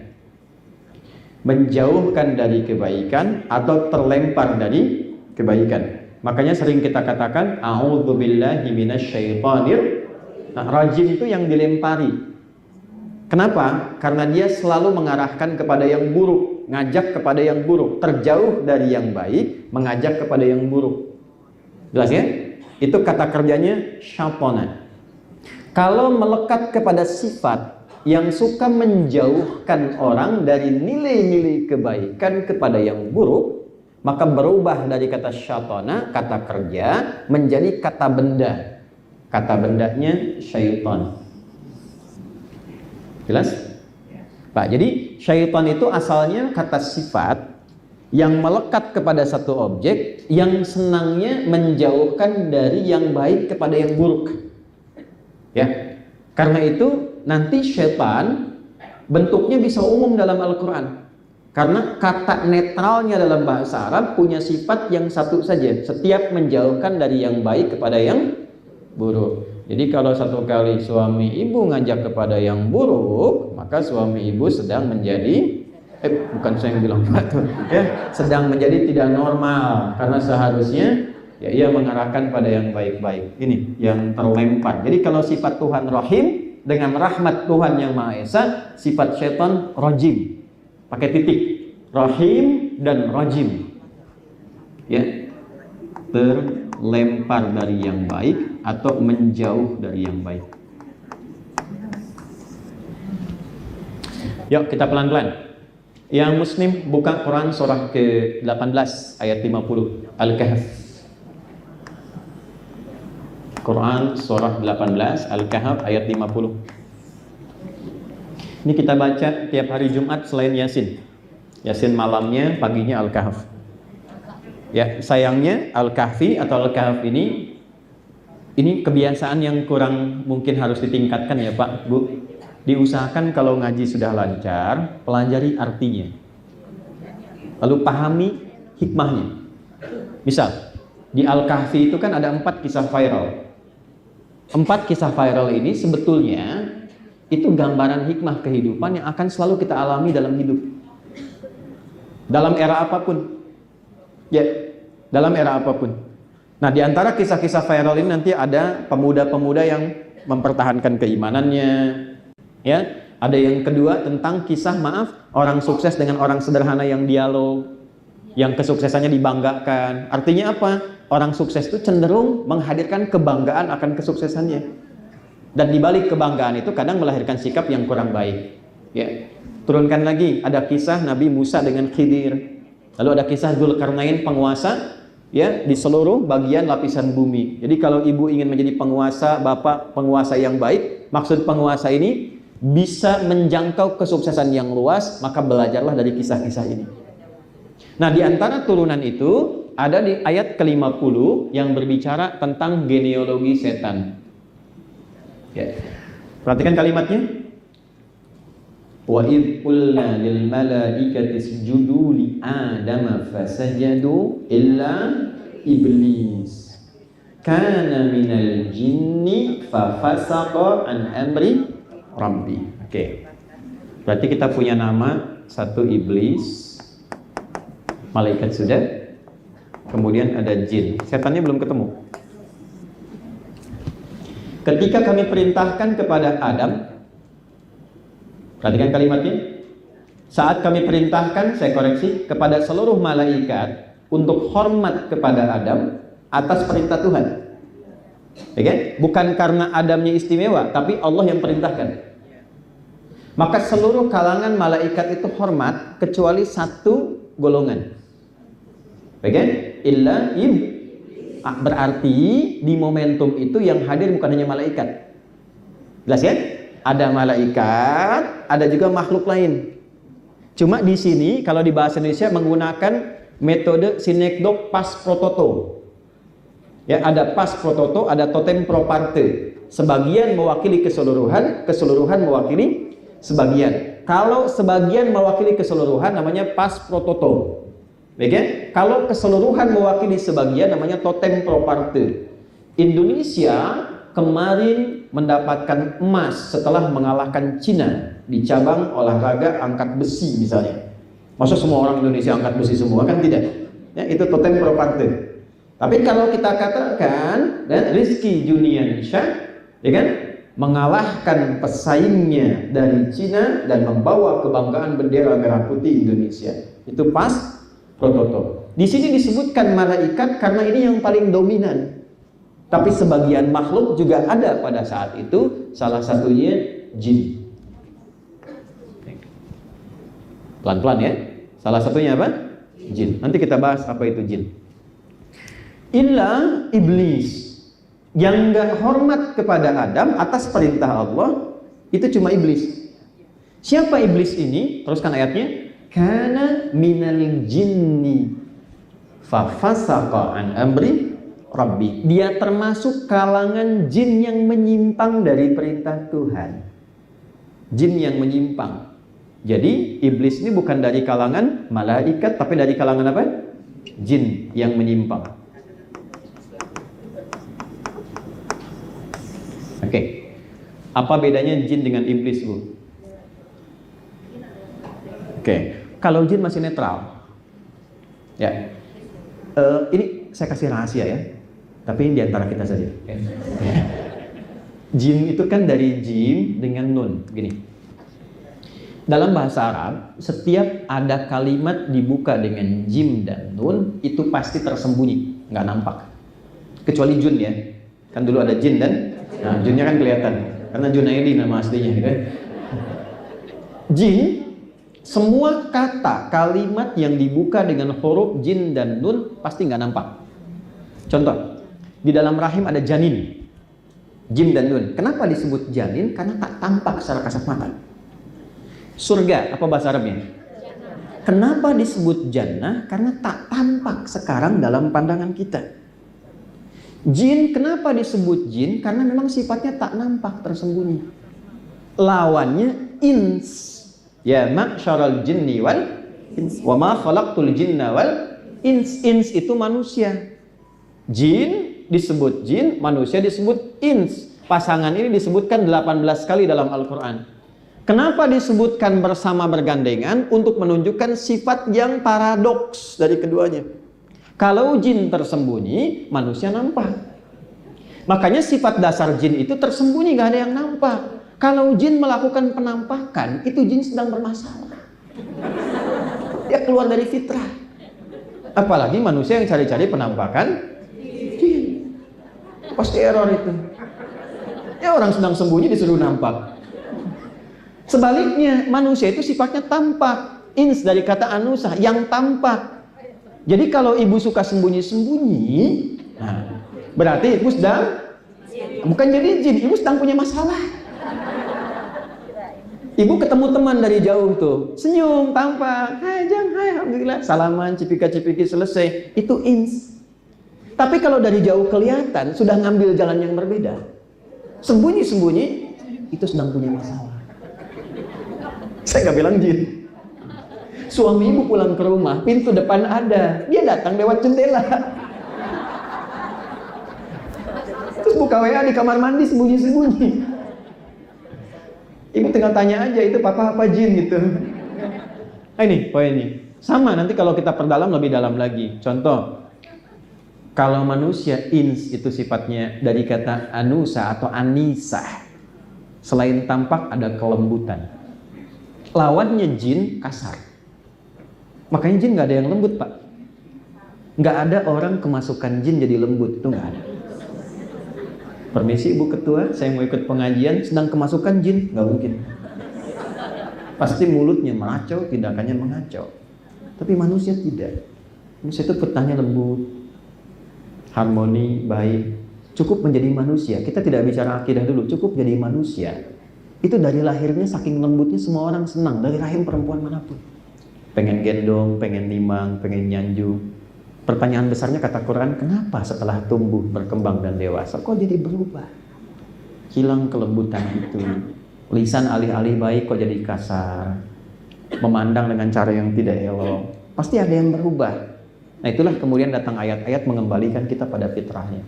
Menjauhkan dari kebaikan atau terlempar dari kebaikan. Makanya sering kita katakan a'udzubillahi minasyaitonir rajim, itu yang dilempari. Kenapa? Karena dia selalu mengarahkan kepada yang buruk, ngajak kepada yang buruk, terjauh dari yang baik, mengajak kepada yang buruk. Jelas ya? Itu kata kerjanya syaitana. Kalau melekat kepada sifat yang suka menjauhkan orang dari nilai-nilai kebaikan kepada yang buruk, maka berubah dari kata syaitana, kata kerja, menjadi kata benda. Kata bendanya syaitan. Jelas? Pak, jadi syaitan itu asalnya kata sifat yang melekat kepada satu objek, yang senangnya menjauhkan dari yang baik kepada yang buruk. Ya. Karena itu nanti syaitan bentuknya bisa umum dalam Al-Quran. Karena kata netralnya dalam bahasa Arab punya sifat yang satu saja, setiap menjauhkan dari yang baik kepada yang buruk. Jadi kalau satu kali suami ibu ngajak kepada yang buruk, maka suami ibu sedang menjadi bukan saya yang bilang betul ya, sedang menjadi tidak normal. Karena seharusnya ya ia mengarahkan pada yang baik-baik. Ini yang terlempar. Jadi kalau sifat Tuhan Rahim dengan rahmat Tuhan yang Maha Esa, sifat syaitan rajim. Pakai titik. Rahim dan rajim. Ya. Terlempar dari yang baik atau menjauh dari yang baik. Yuk kita pelan-pelan. Yang Muslim buka Quran surah ke-18 ayat 50 Al-Kahf. Quran surah 18 Al-Kahf ayat 50. Ini kita baca tiap hari Jumat selain Yasin. Yasin malamnya, paginya Al-Kahf. Ya, sayangnya Al-Kahfi atau Al-Kahf ini kebiasaan yang kurang mungkin harus ditingkatkan ya Pak, Bu. Diusahakan kalau ngaji sudah lancar, pelajari artinya. Lalu pahami hikmahnya. Misal, di Al-Kahfi itu kan ada 4 kisah viral. 4 kisah viral ini sebetulnya itu gambaran hikmah kehidupan yang akan selalu kita alami dalam hidup. Dalam era apapun. Ya, dalam era apapun. Nah, di antara kisah-kisah viral ini nanti ada pemuda-pemuda yang mempertahankan keimanannya. Ya, ada yang kedua tentang kisah orang sukses dengan orang sederhana yang dialog, yang kesuksesannya dibanggakan. Artinya apa? Orang sukses itu cenderung menghadirkan kebanggaan akan kesuksesannya. Dan dibalik kebanggaan itu kadang melahirkan sikap yang kurang baik. Ya. Turunkan lagi, ada kisah Nabi Musa dengan Khidir. Lalu ada kisah Dzulkarnain penguasa ya di seluruh bagian lapisan bumi. Jadi kalau ibu ingin menjadi penguasa, bapak penguasa yang baik, maksud penguasa ini bisa menjangkau kesuksesan yang luas, maka belajarlah dari kisah-kisah ini. Nah, di antara turunan itu ada di ayat ke-50 yang berbicara tentang genealogi setan. Ya. Perhatikan kalimatnya. Wa idh qulna lil malaikati isjudu li Adama fasajadu illa iblis kana minal jinni fa fasaqa an amri rabbi. Oke. Berarti kita punya nama, satu iblis, malaikat sudah, kemudian ada jin. Setannya belum ketemu. Ketika kami perintahkan kepada Adam, perhatikan kalimatnya. Saat kami perintahkan, saya koreksi, kepada seluruh malaikat untuk hormat kepada Adam atas perintah Tuhan. Oke? Bukan karena Adamnya istimewa, tapi Allah yang perintahkan. Maka seluruh kalangan malaikat itu hormat kecuali satu golongan. Oke? Illa berarti di momentum itu yang hadir bukan hanya malaikat. Jelas ya? Ada malaikat, ada juga makhluk lain. Cuma di sini kalau di bahasa Indonesia menggunakan metode synecdoche pas pro toto. Ya, ada pas pro toto, ada totem pro parte. Sebagian mewakili keseluruhan, keseluruhan mewakili sebagian. Kalau sebagian mewakili keseluruhan namanya pas pro toto. Baik ya? Kalau keseluruhan mewakili sebagian namanya totem pro parte. Indonesia kemarin mendapatkan emas setelah mengalahkan Cina di cabang olahraga angkat besi misalnya. Masa semua orang Indonesia angkat besi semua? Kan tidak. Ya, itu totem pro parte. Tapi kalau kita katakan Rizky Juniansyah, ya kan, mengalahkan pesaingnya dari Cina dan membawa kebanggaan bendera merah putih Indonesia, itu pas pro toto. Di sini disebutkan malaikat karena ini yang paling dominan. Tapi sebagian makhluk juga ada pada saat itu, salah satunya jin. Pelan-pelan ya. Salah satunya apa? Jin. Nanti kita bahas apa itu jin. Illa iblis, yang gak hormat kepada Adam atas perintah Allah, itu cuma iblis. Siapa iblis ini? Teruskan ayatnya. Kana minal jinni fafasaqa an amri rabbi. Dia termasuk kalangan jin yang menyimpang dari perintah Tuhan. Jin yang menyimpang. Jadi iblis ini bukan dari kalangan malaikat, tapi dari kalangan apa? Jin yang menyimpang. Oke. Apa bedanya jin dengan iblis, Bu? Oke. Kalau jin masih netral. Ya. Ini saya kasih rahasia ya. Tapi ini diantara kita saja. Ya. Jin itu kan dari jim dengan nun. Gini. Dalam bahasa Arab, setiap ada kalimat dibuka dengan jim dan nun, itu pasti tersembunyi, nggak nampak. Kecuali jun ya. Kan dulu ada jin dan nah, junnya kan kelihatan. Karena Junaidi nama aslinya gitu. Jin, semua kata, kalimat yang dibuka dengan huruf jin dan nun pasti nggak nampak. Contoh, di dalam rahim ada janin, jin dan nun. Kenapa disebut janin? Karena tak tampak secara kasat mata. Surga, apa bahasa Arabnya? Kenapa disebut jannah? Karena tak tampak sekarang dalam pandangan kita. Jin, kenapa disebut jin? Karena memang sifatnya tak nampak, tersembunyi. Lawannya ins. Ya ma'syaral jinni wal ins. Wa ma khalaqtul jinna wal ins. Ins itu manusia. Jin disebut jin, manusia disebut ins. Pasangan ini disebutkan 18 kali dalam Al-Quran. Kenapa disebutkan bersama bergandengan? Untuk menunjukkan sifat yang paradoks dari keduanya. Kalau jin tersembunyi, manusia nampak. Makanya sifat dasar jin itu tersembunyi, gak ada yang nampak. Kalau jin melakukan penampakan, itu jin sedang bermasalah. Dia keluar dari fitrah. Apalagi manusia yang cari-cari penampakan jin. Pasti error itu. Ya orang sedang sembunyi disuruh nampak. Sebaliknya, manusia itu sifatnya tampak. Ins dari kata anusa, yang tampak. Jadi kalau ibu suka sembunyi-sembunyi, nah, berarti ibu sedang, bukan jadi jin, ibu sedang punya masalah. Ibu ketemu teman dari jauh tuh, senyum, tampak, hai jang, hai, alhamdulillah, salaman, cipika-cipiki, selesai. Itu ins. Tapi kalau dari jauh kelihatan, sudah ngambil jalan yang berbeda. Sembunyi-sembunyi, itu sedang punya masalah. Saya nggak bilang jin. Suami ibu pulang ke rumah, pintu depan ada, dia datang lewat jendela. Terus buka WA di kamar mandi sembunyi-sembunyi. Ibu tinggal tanya aja, itu papa apa jin gitu. Nah, ini poinnya. Sama nanti kalau kita perdalam lebih dalam lagi. Contoh, kalau manusia ins itu sifatnya dari kata anusa atau anisah. Selain tampak ada kelembutan. Lawannya jin kasar. Makanya jin gak ada yang lembut, Pak. Gak ada orang kemasukan jin jadi lembut. Itu gak ada. Permisi Ibu Ketua, saya mau ikut pengajian, sedang kemasukan jin. Gak mungkin. Pasti mulutnya mengacau, tindakannya mengacau. Tapi manusia tidak. Manusia itu petahnya lembut, harmoni, baik. Cukup menjadi manusia. Kita tidak bicara akidah dulu, cukup jadi manusia. Itu dari lahirnya saking lembutnya semua orang senang, dari rahim perempuan manapun. pengen gendong, pengen nimang, pengen nyanju. Pertanyaan besarnya kata Quran, kenapa setelah tumbuh, berkembang dan dewasa kok jadi berubah? Hilang kelembutan itu. Lisan alih-alih baik kok jadi kasar. Memandang dengan cara yang tidak elok. Pasti ada yang berubah. Nah itulah kemudian datang ayat-ayat mengembalikan kita pada fitrahnya.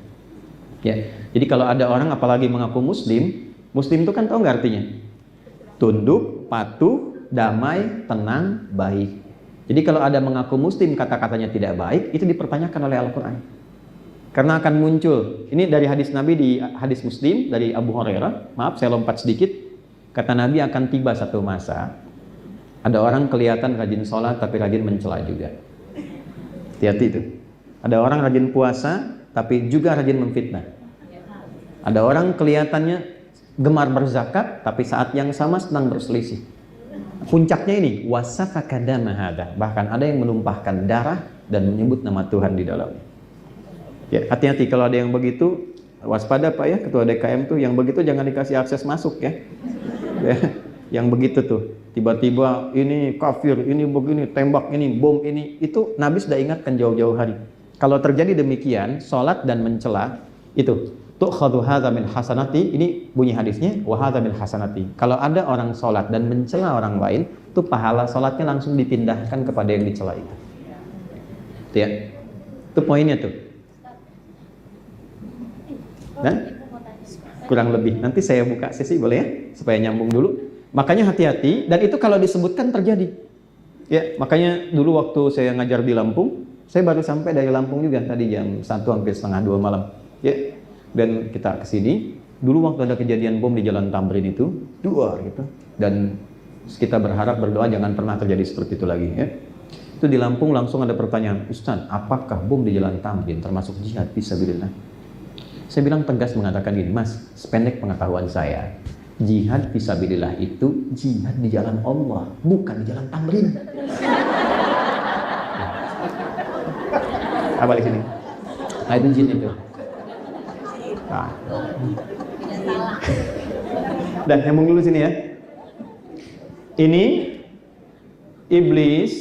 Ya, jadi kalau ada orang apalagi mengaku Muslim, Muslim itu kan tahu nggak artinya? Tunduk, patuh, damai, tenang, baik. Jadi kalau ada mengaku Muslim kata-katanya tidak baik, itu dipertanyakan oleh Al-Quran. Karena akan muncul, ini dari hadis Nabi di hadis Muslim dari Abu Hurairah. Maaf saya lompat sedikit. Kata Nabi akan tiba satu masa, ada orang kelihatan rajin sholat tapi rajin mencela juga. Hati-hati itu. Ada orang rajin puasa tapi juga rajin memfitnah. Ada orang kelihatannya gemar berzakat tapi saat yang sama sedang berselisih. Puncaknya ini wasafaka dama hada. Bahkan ada yang menumpahkan darah dan menyebut nama Tuhan di dalamnya. Ya, hati-hati kalau ada yang begitu, waspada Pak ya, ketua DKM tuh yang begitu jangan dikasih akses masuk ya. Ya, yang begitu tuh tiba-tiba ini kafir, ini begini, tembak ini, bom ini, itu Nabi sudah ingatkan jauh-jauh hari. Kalau terjadi demikian, sholat dan mencela itu tu'khadhu hadza min hasanati, ini bunyi hadisnya wa hadza min hasanati. Kalau ada orang sholat dan mencela orang lain, itu pahala sholatnya langsung dipindahkan kepada yang dicela itu. Itu ya. Itu poinnya tuh. Dan kurang lebih. Nanti saya buka sesi boleh ya, supaya nyambung dulu. Makanya hati-hati, dan itu kalau disebutkan terjadi. Ya, makanya dulu waktu saya ngajar di Lampung, saya baru sampai dari Lampung juga tadi jam 1 hampir setengah 2 malam. Ya. Dan kita kesini, dulu waktu ada kejadian bom di Jalan Tamrin itu, dua gitu. Dan kita berharap berdoa jangan pernah terjadi seperti itu lagi ya. Itu di Lampung langsung ada pertanyaan, Ustaz, apakah bom di Jalan Tamrin termasuk jihad fisabilillah? Saya bilang tegas mengatakan gini, Mas, sependek pengetahuan saya, jihad fisabilillah itu jihad di jalan Allah, bukan di Jalan Tamrin. Apa di sini? Nah itu jin itu. Nah. Dan nyambung dulu sini ya. Ini iblis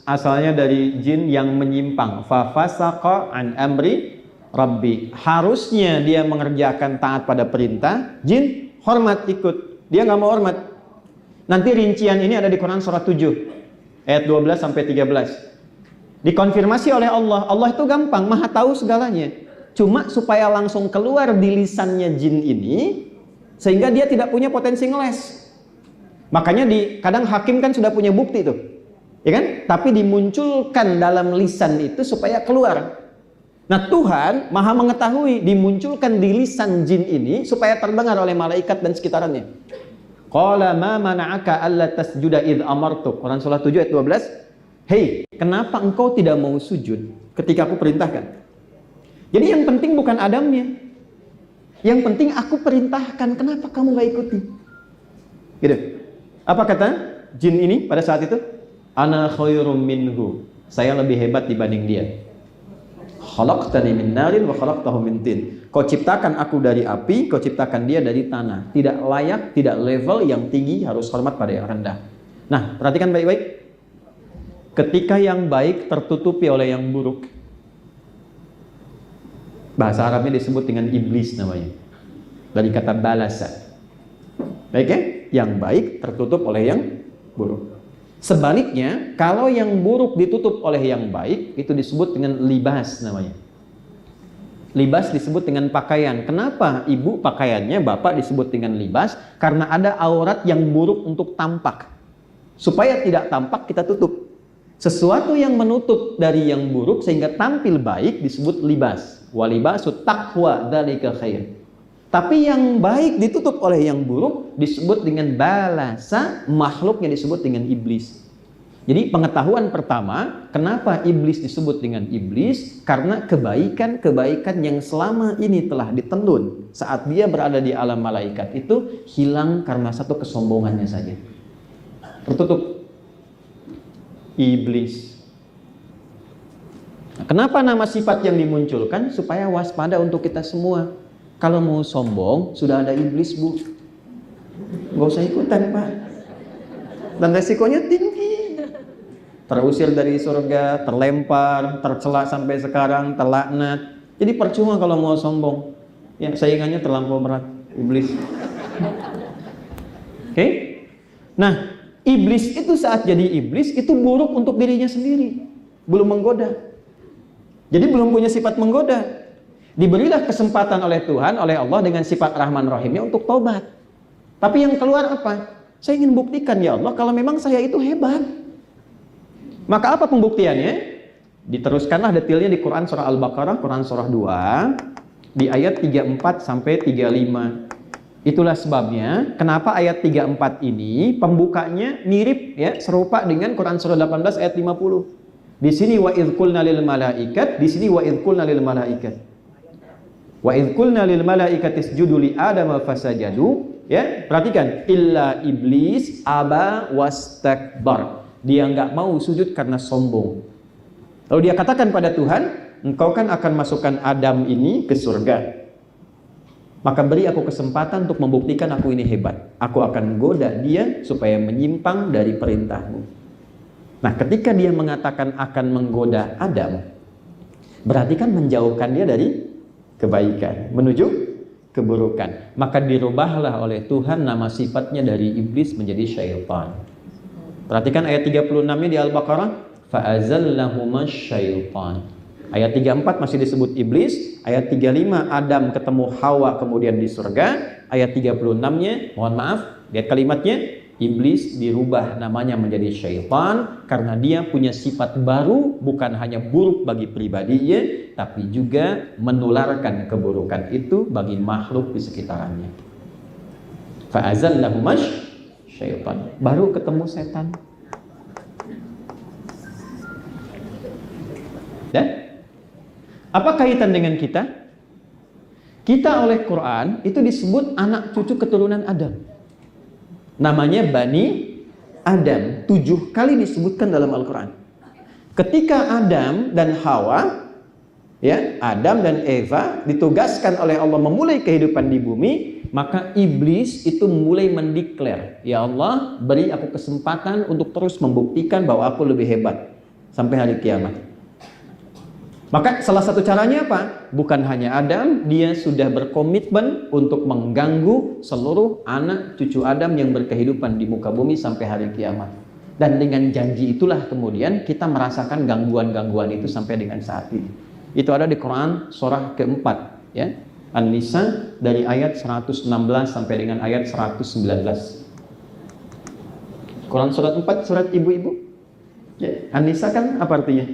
asalnya dari jin yang menyimpang. Fa fasaqa an amri rabbi. Harusnya dia mengerjakan taat pada perintah, jin hormat ikut. Dia nggak mau hormat. Nanti rincian ini ada di Quran surah 7 ayat 12 sampai 13. Dikonfirmasi oleh Allah. Allah itu gampang, maha tahu segalanya. Cuma supaya langsung keluar di lisannya jin ini, sehingga dia tidak punya potensi ngeles. Makanya kadang hakim kan sudah punya bukti tuh, ya kan? Tapi dimunculkan dalam lisan itu supaya keluar. Nah Tuhan maha mengetahui dimunculkan di lisan jin ini supaya terdengar oleh malaikat dan sekitarnya. Qala ma mana'aka alla tasjuda id amartuk. Quran surah 7 ayat 12. Hei, kenapa engkau tidak mau sujud ketika aku perintahkan? Jadi yang penting bukan Adamnya. Yang penting aku perintahkan, kenapa kamu gak ikuti? Gitu. Apa kata jin ini pada saat itu? Ana khairum minhu. Saya lebih hebat dibanding dia. Khalaqtani min narin wa khalaqtahu min tin. Kau ciptakan aku dari api, kau ciptakan dia dari tanah. Tidak layak, tidak level yang tinggi, harus hormat pada yang rendah. Nah, perhatikan baik-baik. Ketika yang baik tertutupi oleh yang buruk, bahasa Arabnya disebut dengan iblis namanya. Dari kata balasa. Baik ya? Yang baik tertutup oleh yang buruk. Sebaliknya, kalau yang buruk ditutup oleh yang baik, itu disebut dengan libas namanya. Libas disebut dengan pakaian. Kenapa ibu pakaiannya, bapak disebut dengan libas? Karena ada aurat yang buruk untuk tampak. Supaya tidak tampak, kita tutup. Sesuatu yang menutup dari yang buruk sehingga tampil baik disebut libas. Walibasut taqwa dzalika khair. Tapi yang baik ditutup oleh yang buruk disebut dengan balasa, makhluknya disebut dengan iblis. Jadi pengetahuan pertama, kenapa iblis disebut dengan iblis? Karena kebaikan-kebaikan yang selama ini telah ditenun saat dia berada di alam malaikat itu hilang karena satu kesombongannya saja. Tertutup. Iblis. Nah, kenapa nama sifat yang dimunculkan? Supaya waspada untuk kita semua. Kalau mau sombong, sudah ada iblis, Bu. Nggak usah ikutan, Pak. Dan resikonya tinggi. terusir dari surga, terlempar, tercela sampai sekarang, terlaknat. Jadi percuma kalau mau sombong. Ya, saingannya terlampau berat, iblis. Oke? Nah, iblis itu saat jadi iblis itu buruk untuk dirinya sendiri, belum menggoda. Jadi belum punya sifat menggoda. Diberilah kesempatan oleh Tuhan, oleh Allah dengan sifat Rahman Rahimnya untuk tobat. Tapi yang keluar apa? Saya ingin buktikan ya Allah kalau memang saya itu hebat. Maka apa pembuktiannya? Diteruskanlah detailnya di Quran surah Al-Baqarah, Quran surah 2 di ayat 34 sampai 35. Itulah sebabnya kenapa ayat 34 ini pembukanya mirip ya, serupa dengan Quran surah 18 ayat 50. Di sini wa idz qulna lil malaikat, di sini wa idz qulna lil malaikat. Wa idz qulna lil malaikati isjudu li adama fasajadu, ya, perhatikan, illa iblis aba wastakbar. Dia enggak mau sujud karena sombong. Lalu dia katakan pada Tuhan, engkau kan akan masukkan Adam ini ke surga. Maka beri aku kesempatan untuk membuktikan aku ini hebat. Aku akan goda dia supaya menyimpang dari perintahmu. Nah, ketika dia mengatakan akan menggoda Adam, berarti kan menjauhkan dia dari kebaikan, menuju keburukan. Maka dirubahlah oleh Tuhan nama sifatnya dari iblis menjadi syaitan. Perhatikan ayat 36-nya di Al-Baqarah, fa'azallahuma syaitan. Ayat 34 masih disebut iblis, ayat 35 Adam ketemu Hawa kemudian di surga, ayat 36-nya, mohon maaf, lihat kalimatnya, iblis dirubah namanya menjadi syaitan karena dia punya sifat baru, bukan hanya buruk bagi pribadinya, tapi juga menularkan keburukan itu bagi makhluk di sekitarnya. Fa'azallahuma syaitan. Baru ketemu setan. Dan apa kaitan dengan kita? Kita oleh Quran itu disebut anak cucu keturunan Adam. Namanya Bani Adam. 7 kali disebutkan dalam Al-Quran. Ketika Adam dan Hawa, ya, Adam dan Eva ditugaskan oleh Allah memulai kehidupan di bumi, maka iblis itu mulai mendeklar, ya Allah, beri aku kesempatan untuk terus membuktikan bahwa aku lebih hebat sampai hari kiamat. Maka salah satu caranya apa? Bukan hanya Adam, dia sudah berkomitmen untuk mengganggu seluruh anak cucu Adam yang berkehidupan di muka bumi sampai hari kiamat. Dan dengan janji itulah kemudian kita merasakan gangguan-gangguan itu sampai dengan saat ini. Itu ada di Quran surah keempat, ya, An-Nisa dari ayat 116 sampai dengan ayat 119. Quran surat 4 surat ibu-ibu. Ya, An-Nisa kan apa artinya?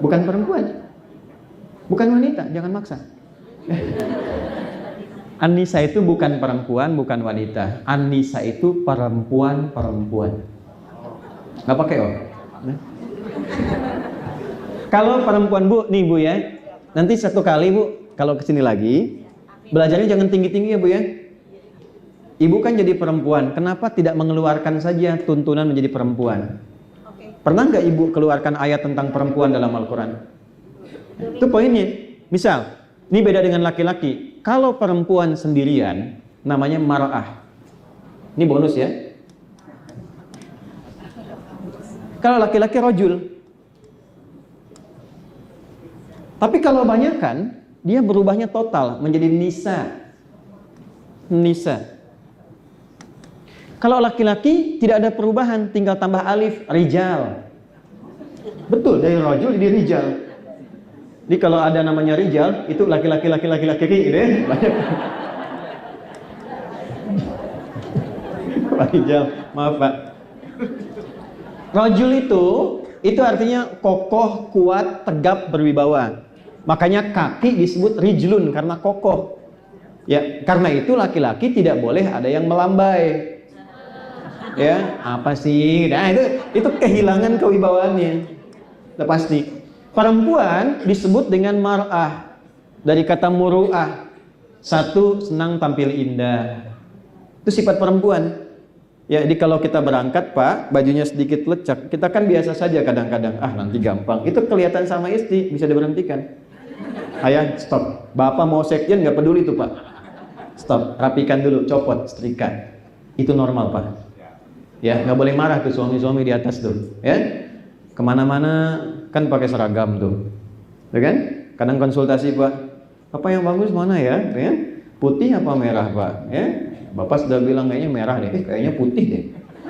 Bukan perempuan, bukan wanita, jangan maksa. An-Nisa itu bukan perempuan, bukan wanita. An-Nisa itu perempuan-perempuan. Nggak pakai oh. Nah. Kalau perempuan bu, nih bu ya, nanti satu kali bu, kalau kesini lagi, belajarnya jangan tinggi-tinggi ya bu ya. Ibu kan jadi perempuan, kenapa tidak mengeluarkan saja tuntunan menjadi perempuan? Pernah nggak ibu keluarkan ayat tentang perempuan dalam Al-Quran? Itu poinnya. Misal, ini beda dengan laki-laki. Kalau perempuan sendirian, namanya mar'ah. Ini bonus ya. Kalau laki-laki rojul. Tapi kalau banyakan, dia berubahnya total menjadi nisa. Nisa. Kalau laki-laki tidak ada perubahan, tinggal tambah alif, rijal. Betul, dari rajul jadi rijal. Jadi kalau ada namanya rijal, itu laki-laki gitu ya. Pak Rijal, maaf Pak. Rajul itu artinya kokoh, kuat, tegap, berwibawa. Makanya kaki disebut rijlun karena kokoh. Ya, karena itu laki-laki tidak boleh ada yang melambai. Ya, apa sih? Nah, itu kehilangan kewibawaannya. Udah pasti. Perempuan disebut dengan mar'ah dari kata muru'ah. Satu, senang tampil indah. Itu sifat perempuan. Ya, jadi kalau kita berangkat, Pak, bajunya sedikit lecek, kita kan biasa saja kadang-kadang, nanti gampang. Itu kelihatan sama istri, bisa diberhentikan. Ayah, stop. Bapak mau sekjen nggak peduli tuh, Pak. Stop, rapikan dulu, copot, setrika. Itu normal, Pak. Ya, nggak boleh marah tuh suami-suami di atas tuh, ya. Kemana-mana kan pakai seragam tuh, ya kan? Kadang konsultasi, Pak, apa yang bagus mana ya? Ya? Putih apa merah, Pak? Ya, Bapak sudah bilang kayaknya merah deh, kayaknya putih deh.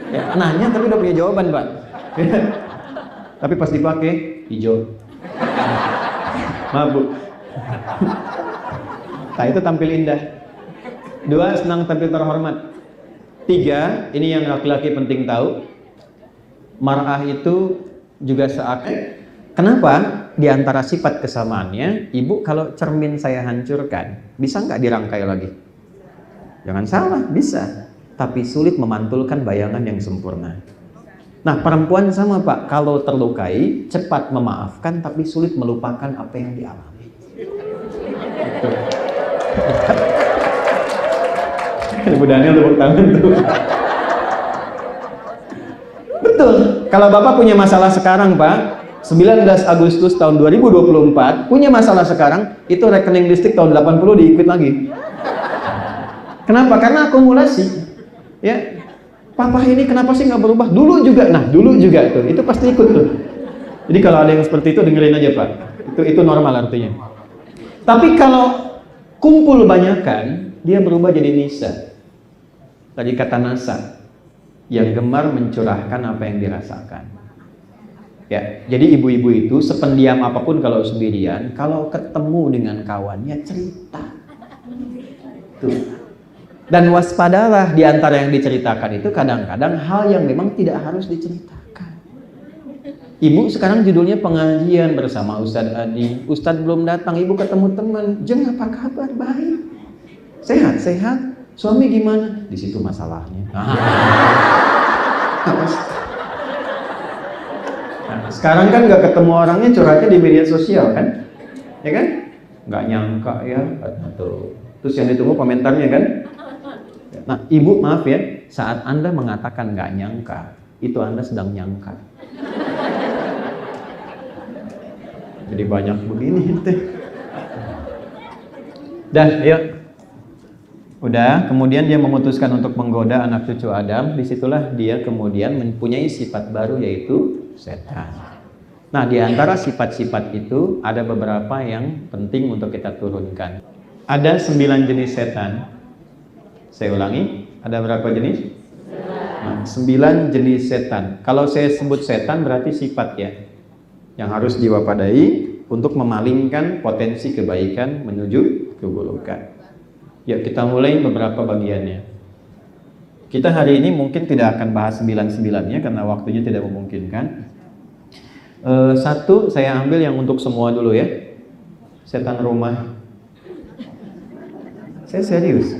Ya, nanya tapi udah punya jawaban, Pak. Ya. Tapi pas dipakai hijau. Maaf, Bu. Nah, itu tampil indah. 2, senang tampil terhormat. 3, ini yang laki-laki penting tahu. Mar'ah itu juga seakan. Kenapa? Di antara sifat kesamaannya, ibu kalau cermin saya hancurkan, bisa nggak dirangkai lagi? Jangan salah, bisa. Tapi sulit memantulkan bayangan yang sempurna. Nah, perempuan sama, Pak. Kalau terlukai, cepat memaafkan, tapi sulit melupakan apa yang dialami. Ibu Daniel tepuk tangan tuh. Betul. Kalau Bapak punya masalah sekarang, Pak, 19 Agustus tahun 2024, punya masalah sekarang, itu rekening listrik tahun 80 diikut lagi. Kenapa? Karena akumulasi. Ya, Papa ini kenapa sih nggak berubah? Dulu juga, nah dulu juga tuh, itu pasti ikut tuh. Jadi kalau ada yang seperti itu dengerin aja, Pak. Itu normal artinya. Tapi kalau kumpul banyakan, dia berubah jadi nisa. Tadi kata nasa, yang gemar mencurahkan apa yang dirasakan. Ya, jadi ibu-ibu itu sependiam apapun kalau sendirian, kalau ketemu dengan kawannya cerita. Tuh. Dan waspadalah di antara yang diceritakan itu kadang-kadang hal yang memang tidak harus diceritakan. Ibu sekarang judulnya pengajian bersama Ustadz Adi. Ustadz belum datang, ibu ketemu teman. Jeng, apa kabar? Baik. Sehat? Suami gimana? Di situ masalahnya. Nah, sekarang kan nggak ketemu orangnya, curhatnya di media sosial kan? Ya kan? Nggak nyangka ya. Terus yang ditunggu komentarnya kan? Nah, ibu maaf ya, saat Anda mengatakan nggak nyangka, itu Anda sedang nyangka. Jadi banyak begini teh. Dah, yuk. Udah, kemudian dia memutuskan untuk menggoda anak cucu Adam. Disitulah dia kemudian mempunyai sifat baru, yaitu setan. Nah, di antara sifat-sifat itu ada beberapa yang penting untuk kita turunkan. Ada 9 jenis setan. Saya ulangi, ada berapa jenis? 9 jenis setan. Kalau saya sebut setan berarti sifat ya, yang harus diwaspadai untuk memalingkan potensi kebaikan menuju keburukan. Ya, kita mulai beberapa bagiannya. Kita hari ini mungkin tidak akan bahas 9-9-nya karena waktunya tidak memungkinkan. Satu saya ambil yang untuk semua dulu ya. Setan rumah. Saya serius.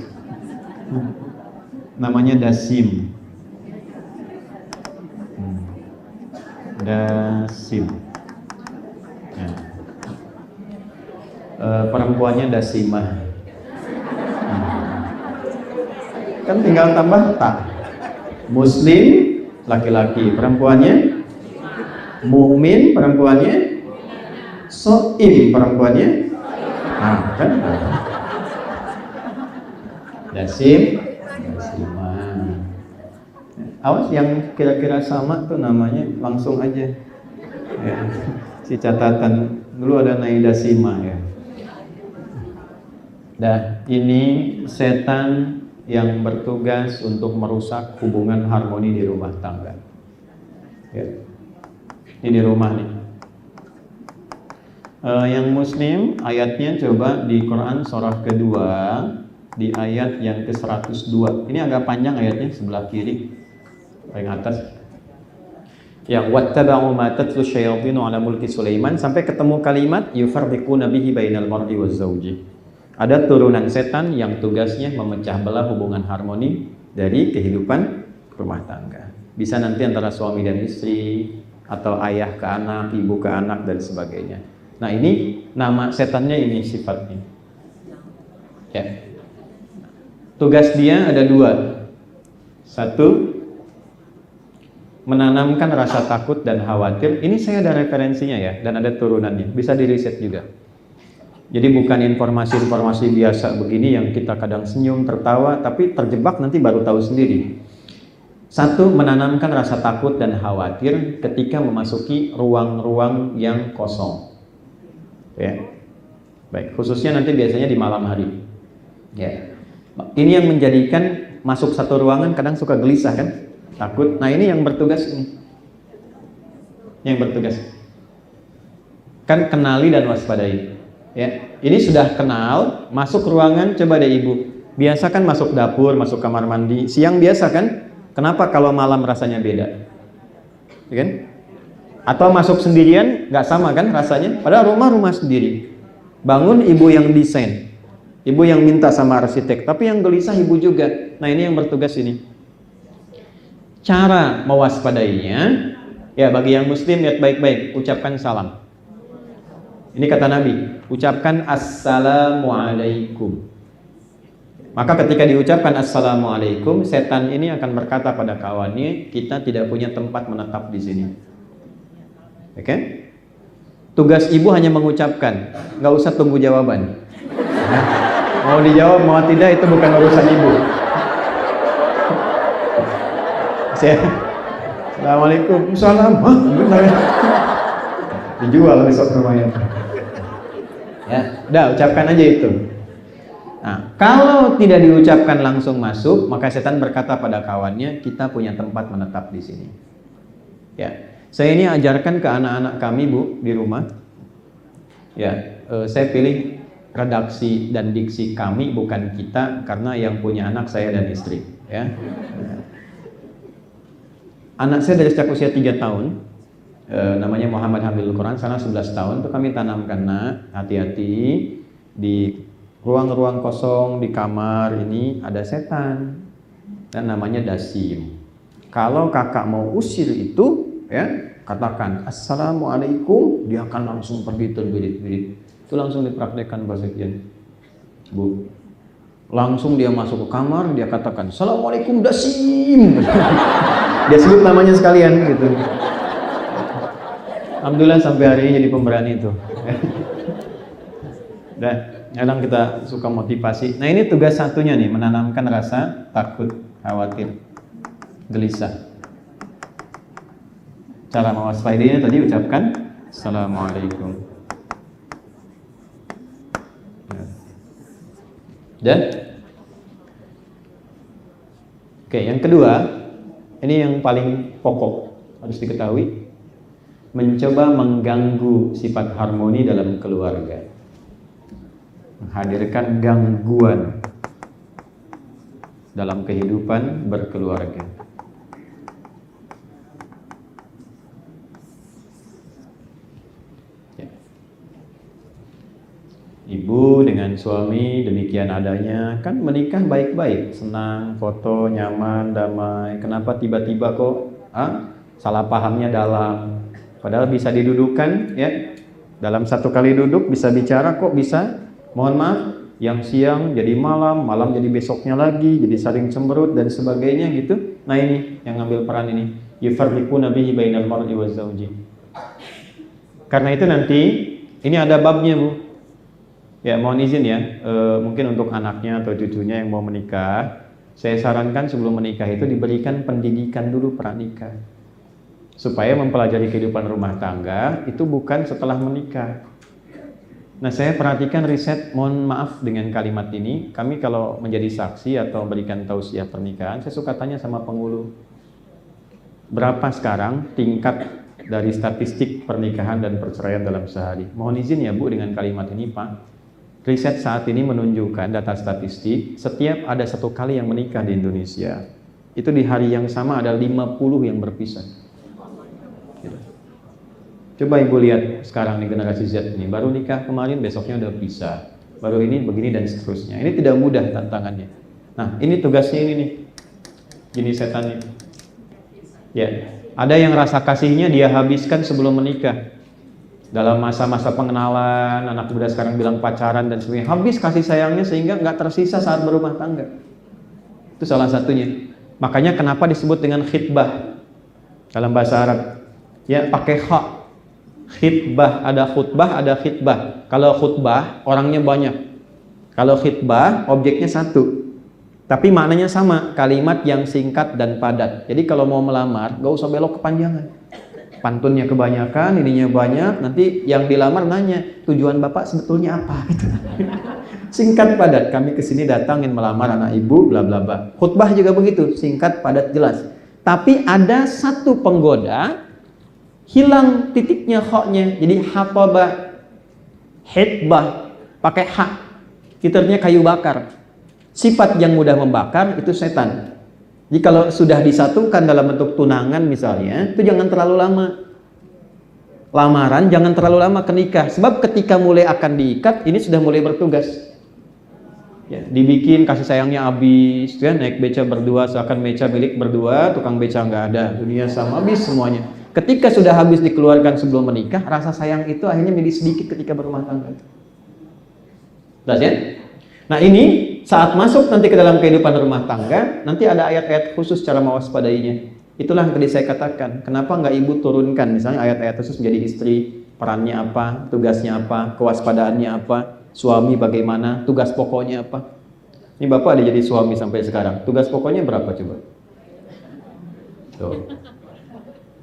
Namanya Dasim. Dasim. Ya. Perempuannya Dasimah. Kan tinggal tambah tak. Muslim laki-laki, perempuannya mukmin, perempuannya soim, perempuannya kan Dasim, Dasimah. Awas yang kira-kira sama tuh namanya langsung aja ya. Si catatan dulu ada Nai Dasimah ya. Dah, ini setan yang bertugas untuk merusak hubungan harmoni di rumah tangga. Ya. Ini di rumah nih. Yang Muslim ayatnya coba di Quran surah kedua di ayat yang ke-102. Ini agak panjang ayatnya, sebelah kiri paling atas. Yang wattaba'u ma tatlu syayatinu ala mulki Sulaiman sampai ketemu kalimat yufarriquna bihi bainal mar'i waz zawji. Ada turunan setan yang tugasnya memecah belah hubungan harmoni dari kehidupan rumah tangga. Bisa nanti antara suami dan istri, atau ayah ke anak, ibu ke anak, dan sebagainya. Nah, ini nama setannya, ini sifatnya. Ya. Tugas dia ada 2. 1, menanamkan rasa takut dan khawatir. Ini saya ada referensinya ya, dan ada turunannya. Bisa diriset juga. Jadi bukan informasi-informasi biasa begini yang kita kadang senyum, tertawa, tapi terjebak nanti baru tahu sendiri. Satu, menanamkan rasa takut dan khawatir ketika memasuki ruang-ruang yang kosong. Ya. Baik, khususnya nanti biasanya di malam hari. Ya. Ini yang menjadikan masuk satu ruangan kadang suka gelisah kan? Takut. Nah, ini yang bertugas ini. Yang bertugas. Kan kenali dan waspadai. Ya. Ini sudah kenal, masuk ruangan, coba deh ibu. Biasa kan masuk dapur, masuk kamar mandi. Siang biasa kan? Kenapa kalau malam rasanya beda? Ya kan? Atau masuk sendirian, nggak sama kan rasanya? Padahal rumah sendiri. Bangun ibu yang desain, ibu yang minta sama arsitek, tapi yang gelisah ibu juga. Nah, ini yang bertugas ini. Cara mewaspadainya, ya bagi yang muslim lihat baik-baik, ucapkan salam. Ini kata Nabi, ucapkan assalamualaikum. Maka ketika diucapkan assalamualaikum, setan ini akan berkata pada kawannya, kita tidak punya tempat menetap di sini. Oke? Tugas ibu hanya mengucapkan, nggak usah tunggu jawaban. Mau dijawab mau tidak itu bukan urusan ibu. Assalamualaikum, salam. Dijual besok rumahnya. Ya, udah ucapkan aja itu. Nah, kalau tidak diucapkan langsung masuk, maka setan berkata pada kawannya, kita punya tempat menetap di sini. Ya, saya ini ajarkan ke anak-anak kami bu di rumah. Ya, saya pilih redaksi dan diksi kami bukan kita karena yang punya anak saya dan istri. Ya, anak saya dari sejak usia 3 tahun, namanya Muhammad Hamil Quran, sana 11 tahun, itu kami tanamkan, nak, hati-hati di ruang-ruang kosong di kamar ini ada setan dan namanya dasim. Kalau kakak mau usir itu, ya katakan assalamualaikum, dia akan langsung pergi terbirit-birit. Itu langsung dipraktekkan Pak Sekjen, bu. Langsung dia masuk ke kamar, dia katakan assalamualaikum dasim. Dia sebut namanya sekalian gitu. Alhamdulillah sampai hari ini jadi pemberani itu. Udah, kadang kita suka motivasi. Nah, ini tugas satunya nih, menanamkan rasa takut, khawatir, gelisah. Cara mewaspadainya tadi ucapkan assalamualaikum. Dan oke, yang kedua, ini yang paling pokok harus diketahui, mencoba mengganggu sifat harmoni dalam keluarga, menghadirkan gangguan dalam kehidupan berkeluarga. Ya. Ibu dengan suami demikian adanya, kan menikah baik-baik, senang, foto, nyaman, damai. Kenapa tiba-tiba kok salah pahamnya dalam? Padahal bisa didudukan, ya. Dalam satu kali duduk bisa bicara, kok bisa, mohon maaf, yang siang jadi malam, malam jadi besoknya lagi, jadi saling cemberut dan sebagainya gitu. Nah, ini yang ngambil peran ini, yufarriquna bihi bainal mar'i wa zawji. Karena itu nanti ini ada babnya, Bu. Ya, mohon izin ya, mungkin untuk anaknya atau cucunya yang mau menikah, saya sarankan sebelum menikah itu diberikan pendidikan dulu pranikah. Supaya mempelajari kehidupan rumah tangga itu bukan setelah menikah. Nah, saya perhatikan riset, mohon maaf dengan kalimat ini, kami kalau menjadi saksi atau memberikan tausiah pernikahan, saya suka tanya sama penghulu, berapa sekarang tingkat dari statistik pernikahan dan perceraian dalam sehari? Mohon izin ya Bu dengan kalimat ini Pak, riset saat ini menunjukkan data statistik, setiap ada 1 kali yang menikah di Indonesia, itu di hari yang sama ada 50 yang berpisah. Coba ibu lihat sekarang nih generasi Z ini, baru nikah kemarin, besoknya udah pisah, baru ini begini dan seterusnya. Ini tidak mudah tantangannya. Nah, ini tugasnya ini nih, gini setan ini. Ya, ada yang rasa kasihnya dia habiskan sebelum menikah. Dalam masa-masa pengenalan, anak muda sekarang bilang pacaran dan sebagainya, habis kasih sayangnya sehingga nggak tersisa saat berumah tangga. Itu salah satunya. Makanya kenapa disebut dengan khitbah dalam bahasa Arab? Ya, pakai kha. Khitbah, ada khutbah, ada khitbah. Kalau khutbah orangnya banyak. Kalau khitbah objeknya satu. Tapi maknanya sama, kalimat yang singkat dan padat. Jadi kalau mau melamar, gak usah belok kepanjangan. Pantunnya kebanyakan, ininya banyak, nanti yang dilamar nanya, tujuan Bapak sebetulnya apa? Singkat padat, kami kesini datang ingin melamar anak ibu, bla bla bla. Khutbah juga begitu, singkat padat jelas. Tapi ada satu penggoda, hilang titiknya khoknya, jadi hafaba, hitbah, pakai hak, titernya kayu bakar. Sifat yang mudah membakar itu setan. Jadi kalau sudah disatukan dalam bentuk tunangan misalnya, itu jangan terlalu lama. Lamaran jangan terlalu lama ke nikah. Sebab ketika mulai akan diikat, ini sudah mulai bertugas. Ya, dibikin kasih sayangnya habis, ya, naik beca berdua, seakan beca milik berdua, tukang beca nggak ada, dunia sama, habis semuanya. Ketika sudah habis dikeluarkan sebelum menikah, rasa sayang itu akhirnya menjadi sedikit ketika berumah tangga. Jelas ya? Nah ini saat masuk nanti ke dalam kehidupan rumah tangga, nanti ada ayat-ayat khusus cara mewaspadainya. Itulah yang tadi saya katakan, kenapa nggak ibu turunkan misalnya ayat-ayat khusus menjadi istri, perannya apa, tugasnya apa, kewaspadaannya apa, suami bagaimana, tugas pokoknya apa. Ini bapak ada jadi suami sampai sekarang, tugas pokoknya berapa coba? Tuh.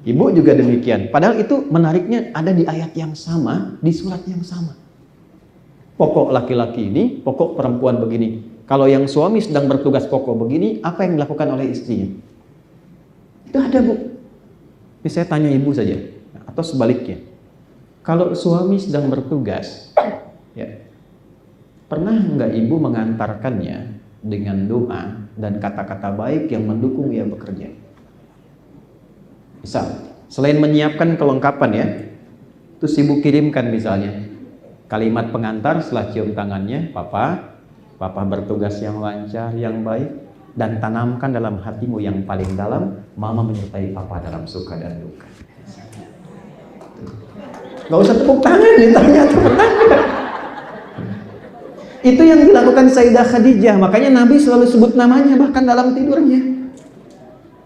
Ibu juga demikian, padahal itu menariknya ada di ayat yang sama, di surat yang sama. Pokok laki-laki ini, pokok perempuan begini. Kalau yang suami sedang bertugas pokok begini, apa yang dilakukan oleh istrinya? Itu ada, Bu. Ini saya tanya ibu saja, atau sebaliknya. Kalau suami sedang bertugas, ya, pernah nggak ibu mengantarkannya dengan doa dan kata-kata baik yang mendukung ia bekerja? Misal, selain menyiapkan kelengkapan ya, terus ibu kirimkan misalnya kalimat pengantar setelah cium tangannya, Papa bertugas yang lancar, yang baik, dan tanamkan dalam hatimu yang paling dalam, Mama menyertai Papa dalam suka dan duka. Gak usah tepuk tangan, ditanya tuh pernah gak? Itu yang dilakukan Sayyidah Khadijah, makanya Nabi selalu sebut namanya bahkan dalam tidurnya.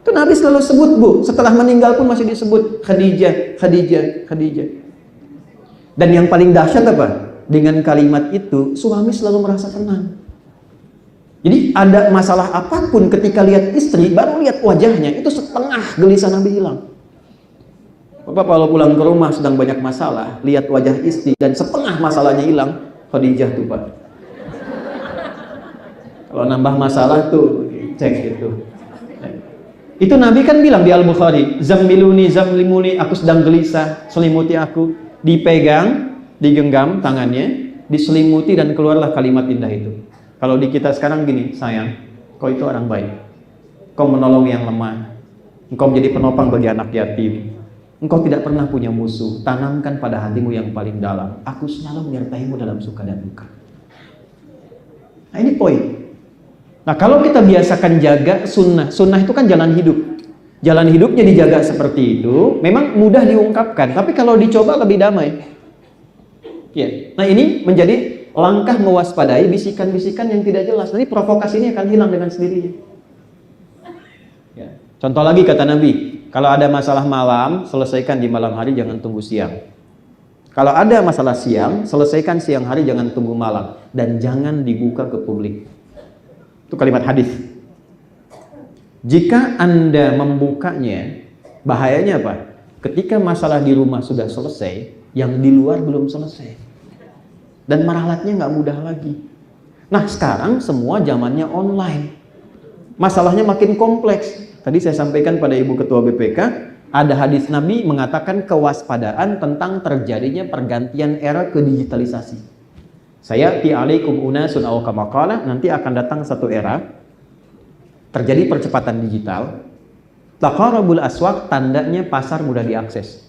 Itu Nabi selalu sebut, Bu, setelah meninggal pun masih disebut Khadijah, Khadijah, Khadijah. Dan yang paling dahsyat apa? Dengan kalimat itu, suami selalu merasa tenang. Jadi ada masalah apapun ketika lihat istri, baru lihat wajahnya, itu setengah gelisah Nabi hilang. Bapak kalau pulang ke rumah sedang banyak masalah, lihat wajah istri dan setengah masalahnya hilang, Khadijah tuh Pak. Kalau nambah masalah tuh, cek itu. Itu Nabi kan bilang di Al-Bukhari, Zammiluni, zamlimuni, aku sedang gelisah, selimuti aku. Dipegang, digenggam tangannya, diselimuti dan keluarlah kalimat indah itu. Kalau di kita sekarang gini, sayang, kau itu orang baik, kau menolong yang lemah, engkau menjadi penopang bagi anak yatim, engkau tidak pernah punya musuh, tanamkan pada hatimu yang paling dalam, aku selalu menyertaimu dalam suka dan duka. Nah ini poin. Nah kalau kita biasakan jaga sunnah, sunnah itu kan jalan hidup. Jalan hidupnya dijaga seperti itu, memang mudah diungkapkan, tapi kalau dicoba lebih damai. Ya. Nah ini menjadi langkah mewaspadai bisikan-bisikan yang tidak jelas. Nanti provokasi ini akan hilang dengan sendirinya. Ya. Contoh lagi kata Nabi, kalau ada masalah malam, selesaikan di malam hari, jangan tunggu siang. Kalau ada masalah siang, selesaikan siang hari, jangan tunggu malam. Dan jangan dibuka ke publik. Itu kalimat hadis. Jika Anda membukanya, bahayanya apa? Ketika masalah di rumah sudah selesai, yang di luar belum selesai. Dan meralatnya nggak mudah lagi. Nah sekarang semua zamannya online. Masalahnya makin kompleks. Tadi saya sampaikan pada Ibu Ketua BPK, ada hadis Nabi mengatakan kewaspadaan tentang terjadinya pergantian era ke digitalisasi. Saya ti'alaikum unasun aw kama qala, nanti akan datang satu era terjadi percepatan digital. Taqarabul aswaq, tandanya pasar mudah diakses.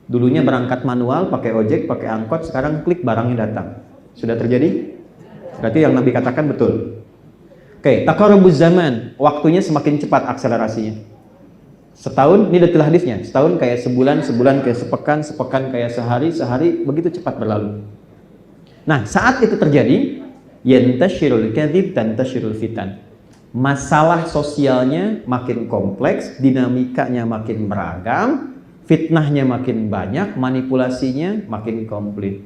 Dulunya berangkat manual, pakai ojek, pakai angkot, sekarang klik barangnya datang. Sudah terjadi? Berarti yang Nabi katakan betul. Oke, taqarabuz zaman, waktunya semakin cepat akselerasinya. Setahun, ini detail hadisnya, setahun kayak sebulan, sebulan kayak sepekan, sepekan kayak sehari, sehari begitu cepat berlalu. Nah, saat itu terjadi, yantashirul kadhib dan tashirul fitan. Masalah sosialnya makin kompleks, dinamikanya makin beragam, fitnahnya makin banyak, manipulasinya makin komplit.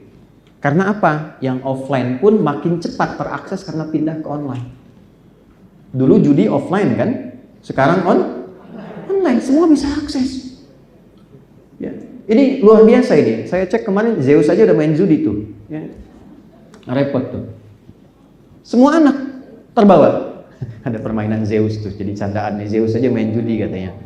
Karena apa? Yang offline pun makin cepat terakses karena pindah ke online. Dulu judi offline kan, sekarang online, semua bisa akses. Ya. Ini luar biasa ini. Saya cek kemarin Zeus aja udah main judi tuh. Ya. Repot tuh. Semua anak terbawa. Ada permainan Zeus tuh, jadi candaan nih, Zeus aja main judi katanya.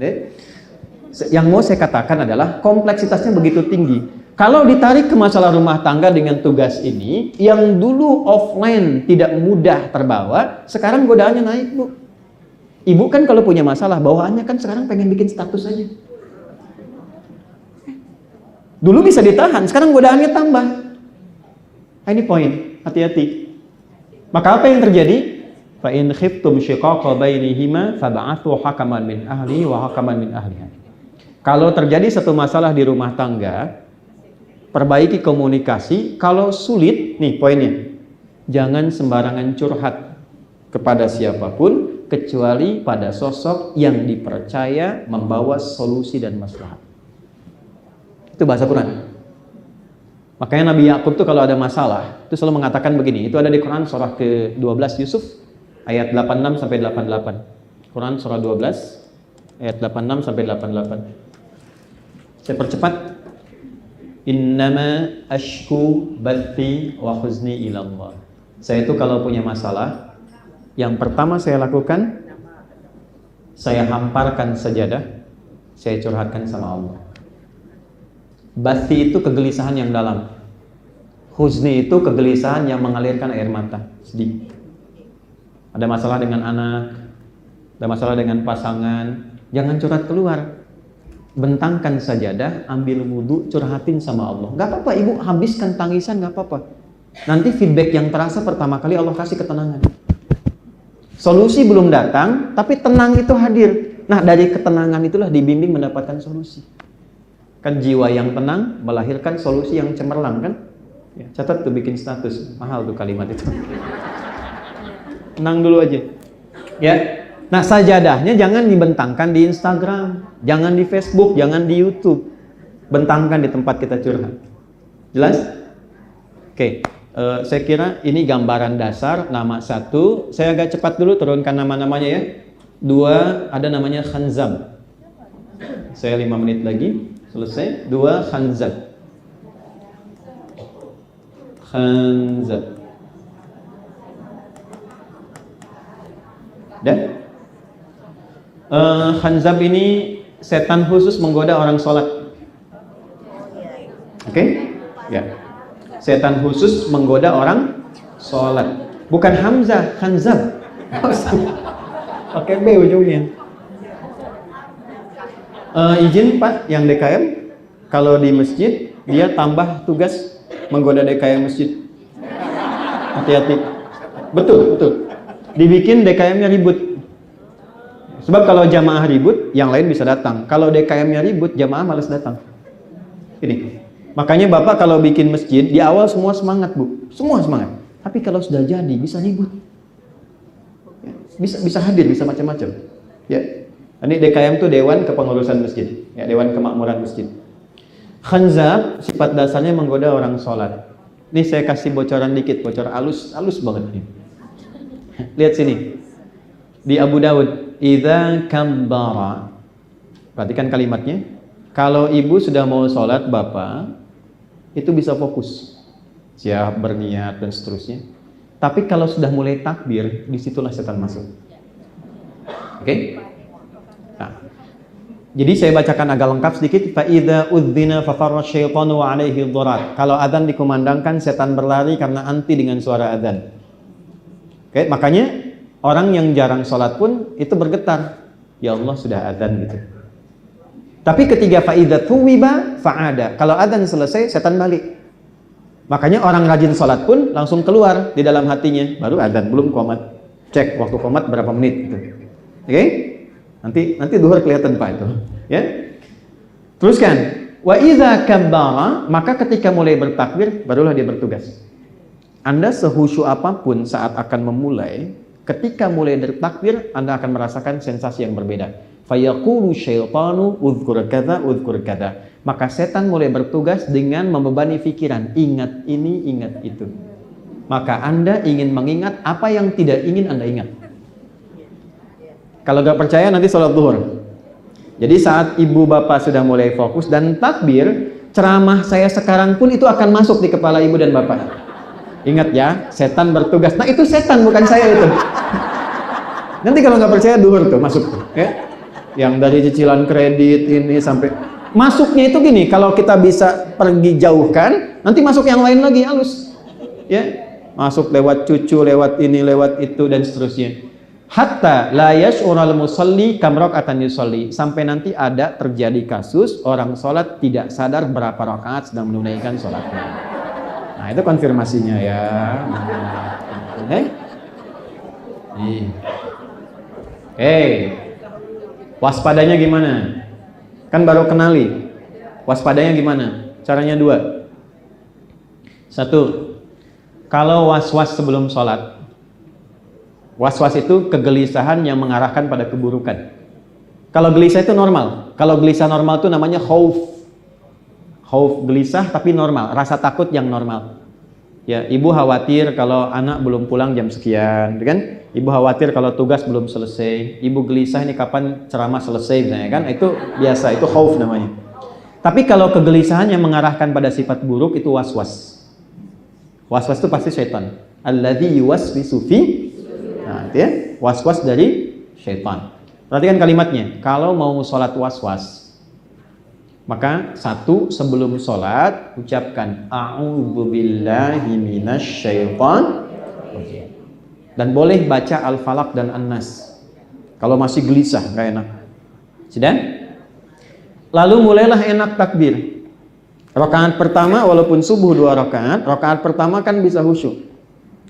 Yang mau saya katakan adalah kompleksitasnya begitu tinggi. Kalau ditarik ke masalah rumah tangga dengan tugas ini, yang dulu offline tidak mudah terbawa, sekarang godaannya naik, Bu. Ibu kan kalau punya masalah, bawaannya kan sekarang pengen bikin status aja. Dulu bisa ditahan, sekarang godaannya tambah. Nah, ini poin, hati-hati. Maka apa yang terjadi? Fa in khiftum shiqaqa bainihima fab'athu hakaman min ahlihi wa hakaman min ahliha. Kalau terjadi satu masalah di rumah tangga, perbaiki komunikasi. Kalau sulit, nih poinnya, jangan sembarangan curhat kepada siapapun kecuali pada sosok yang dipercaya membawa solusi dan maslahat. Itu bahasa Quran. Makanya Nabi Yakub tuh kalau ada masalah itu selalu mengatakan begini. Itu ada di Quran surah ke-12 Yusuf ayat 86 sampai 88. Quran surah 12 ayat 86 sampai 88. Saya percepat. Innama ashku bathi wa huzni ila Allah. Saya itu kalau punya masalah, yang pertama saya lakukan, saya hamparkan sajadah, saya curhatkan sama Allah. Bathi itu kegelisahan yang dalam. Huzni itu kegelisahan yang mengalirkan air mata, sedih. Ada masalah dengan anak, ada masalah dengan pasangan, jangan curhat keluar. Bentangkan sajadah, ambil wudhu, curhatin sama Allah. Gak apa-apa ibu, habiskan tangisan, gak apa-apa. Nanti feedback yang terasa pertama kali Allah kasih ketenangan. Solusi belum datang, tapi tenang itu hadir. Nah, dari ketenangan itulah dibimbing mendapatkan solusi. Kan jiwa yang tenang melahirkan solusi yang cemerlang kan? Ya, catat tuh, bikin status. Mahal tuh kalimat itu. Tenang dulu aja. Ya. Nah, sajadahnya jangan dibentangkan di Instagram, jangan di Facebook, jangan di YouTube. Bentangkan di tempat kita curhat. Jelas? Oke. Saya kira ini gambaran dasar. Nama satu, saya agak cepat dulu turunkan nama-namanya ya. Dua, ada namanya Khanzab. Saya 5 menit lagi selesai. Dua, Khanzab. Khanzab. Dan Khanzab ini setan khusus menggoda orang sholat. Oke? Ya. Setan khusus menggoda orang sholat. Bukan Hamzah, Khanzab. Oke, B ujungnya. Izin Pak, yang DKM, kalau di masjid dia tambah tugas menggoda DKM masjid. Hati-hati. Betul. Dibikin DKM-nya ribut. Sebab kalau jamaah ribut, yang lain bisa datang. Kalau DKM-nya ribut, jamaah malas datang. Ini. Makanya Bapak kalau bikin masjid, di awal semua semangat, Bu. Semua semangat. Tapi kalau sudah jadi, bisa ribut. Ya, bisa hadir, bisa macam-macam. Ya. Ini DKM itu Dewan Kepengurusan Masjid. Ya, Dewan Kemakmuran Masjid. Khanzab, sifat dasarnya menggoda orang sholat. Ini saya kasih bocoran dikit, bocor halus banget nih. Lihat sini. Di Abu Dawud, idza kambara. Perhatikan kalimatnya. Kalau ibu sudah mau sholat, bapak itu bisa fokus, siap berniat dan seterusnya. Tapi kalau sudah mulai takbir, disitulah setan masuk. Oke? Nah, jadi saya bacakan agak lengkap sedikit. Fa idza udzina fa farra syaitanu wa alaihi dharar. Kalau adzan dikumandangkan, setan berlari karena anti dengan suara adzan. Oke, makanya orang yang jarang sholat pun itu bergetar. Ya Allah, sudah adzan gitu. Tapi ketika fa'idha thuwiba fa'ada. Kalau adzan selesai, setan balik. Makanya orang rajin sholat pun langsung keluar di dalam hatinya. Baru adzan, belum qomat. Cek waktu qomat berapa menit gitu. Oke? Nanti duhur kelihatan Pak itu. Ya? Teruskan. Wa idza kabbara, maka ketika mulai bertakbir, barulah dia bertugas. Anda sehusyuk apapun saat akan memulai, ketika mulai bertakbir, Anda akan merasakan sensasi yang berbeda. Fayaqulu syaitanu udhkur kadza. Maka setan mulai bertugas dengan membebani pikiran, ingat ini, ingat itu. Maka Anda ingin mengingat apa yang tidak ingin Anda ingat. Kalau nggak percaya nanti sholat zuhur. Jadi saat ibu bapak sudah mulai fokus dan takbir, ceramah saya sekarang pun itu akan masuk di kepala ibu dan bapak. Ingat ya, setan bertugas. Nah itu setan, bukan saya itu. Nanti kalau nggak percaya zuhur tuh masuk tuh. Ya. Yang dari cicilan kredit ini sampai masuknya itu gini. Kalau kita bisa pergi jauhkan, nanti masuk yang lain lagi halus. Ya, masuk lewat cucu, lewat ini, lewat itu dan seterusnya. Hatta la yash'ural musalli kam raka'atan yusalli, sampai nanti ada terjadi kasus orang sholat tidak sadar berapa rakaat sedang menunaikan sholatnya. Nah itu konfirmasinya ya. Waspadanya gimana? Kan baru kenali. Waspadanya gimana? Caranya 2. 1. Kalau was-was sebelum sholat. Was-was itu kegelisahan yang mengarahkan pada keburukan. Kalau gelisah itu normal. Kalau gelisah normal itu namanya khauf. Khauf gelisah tapi normal, rasa takut yang normal. Ya, ibu khawatir kalau anak belum pulang jam sekian, kan? Ibu khawatir kalau tugas belum selesai. Ibu gelisah ini kapan ceramah selesai misalnya, kan? Itu biasa, itu khauf namanya. Tapi kalau kegelisahan yang mengarahkan pada sifat buruk itu was-was. Was-was itu pasti setan. Alladzi yuwaswisu fi. Nah, itu ya, was-was dari syaitan. Perhatikan kalimatnya. Kalau mau sholat was-was, maka 1, sebelum sholat ucapkan a'udzubillahi minasyaitan, dan boleh baca Al-Falaq dan An-Nas. Kalau masih gelisah, nggak enak. Sudah? Lalu mulailah enak takbir. Rakaat pertama walaupun subuh 2 rakaat, rakaat pertama kan bisa khusyuk.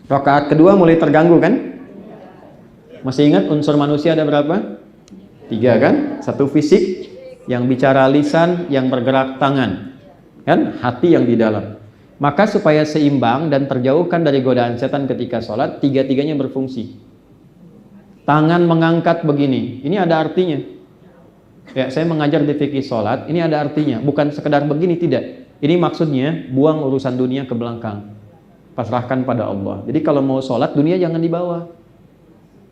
Rakaat kedua mulai terganggu kan? Masih ingat unsur manusia ada berapa? 3 kan? 1 fisik, yang bicara lisan, yang bergerak tangan, kan? Hati yang di dalam. Maka supaya seimbang dan terjauhkan dari godaan setan ketika sholat, 3-tiganya berfungsi. Tangan mengangkat begini, ini ada artinya. Ya, saya mengajar di fikih sholat, ini ada artinya. Bukan sekedar begini, tidak. Ini maksudnya buang urusan dunia ke belakang, pasrahkan pada Allah. Jadi kalau mau sholat, dunia jangan dibawa.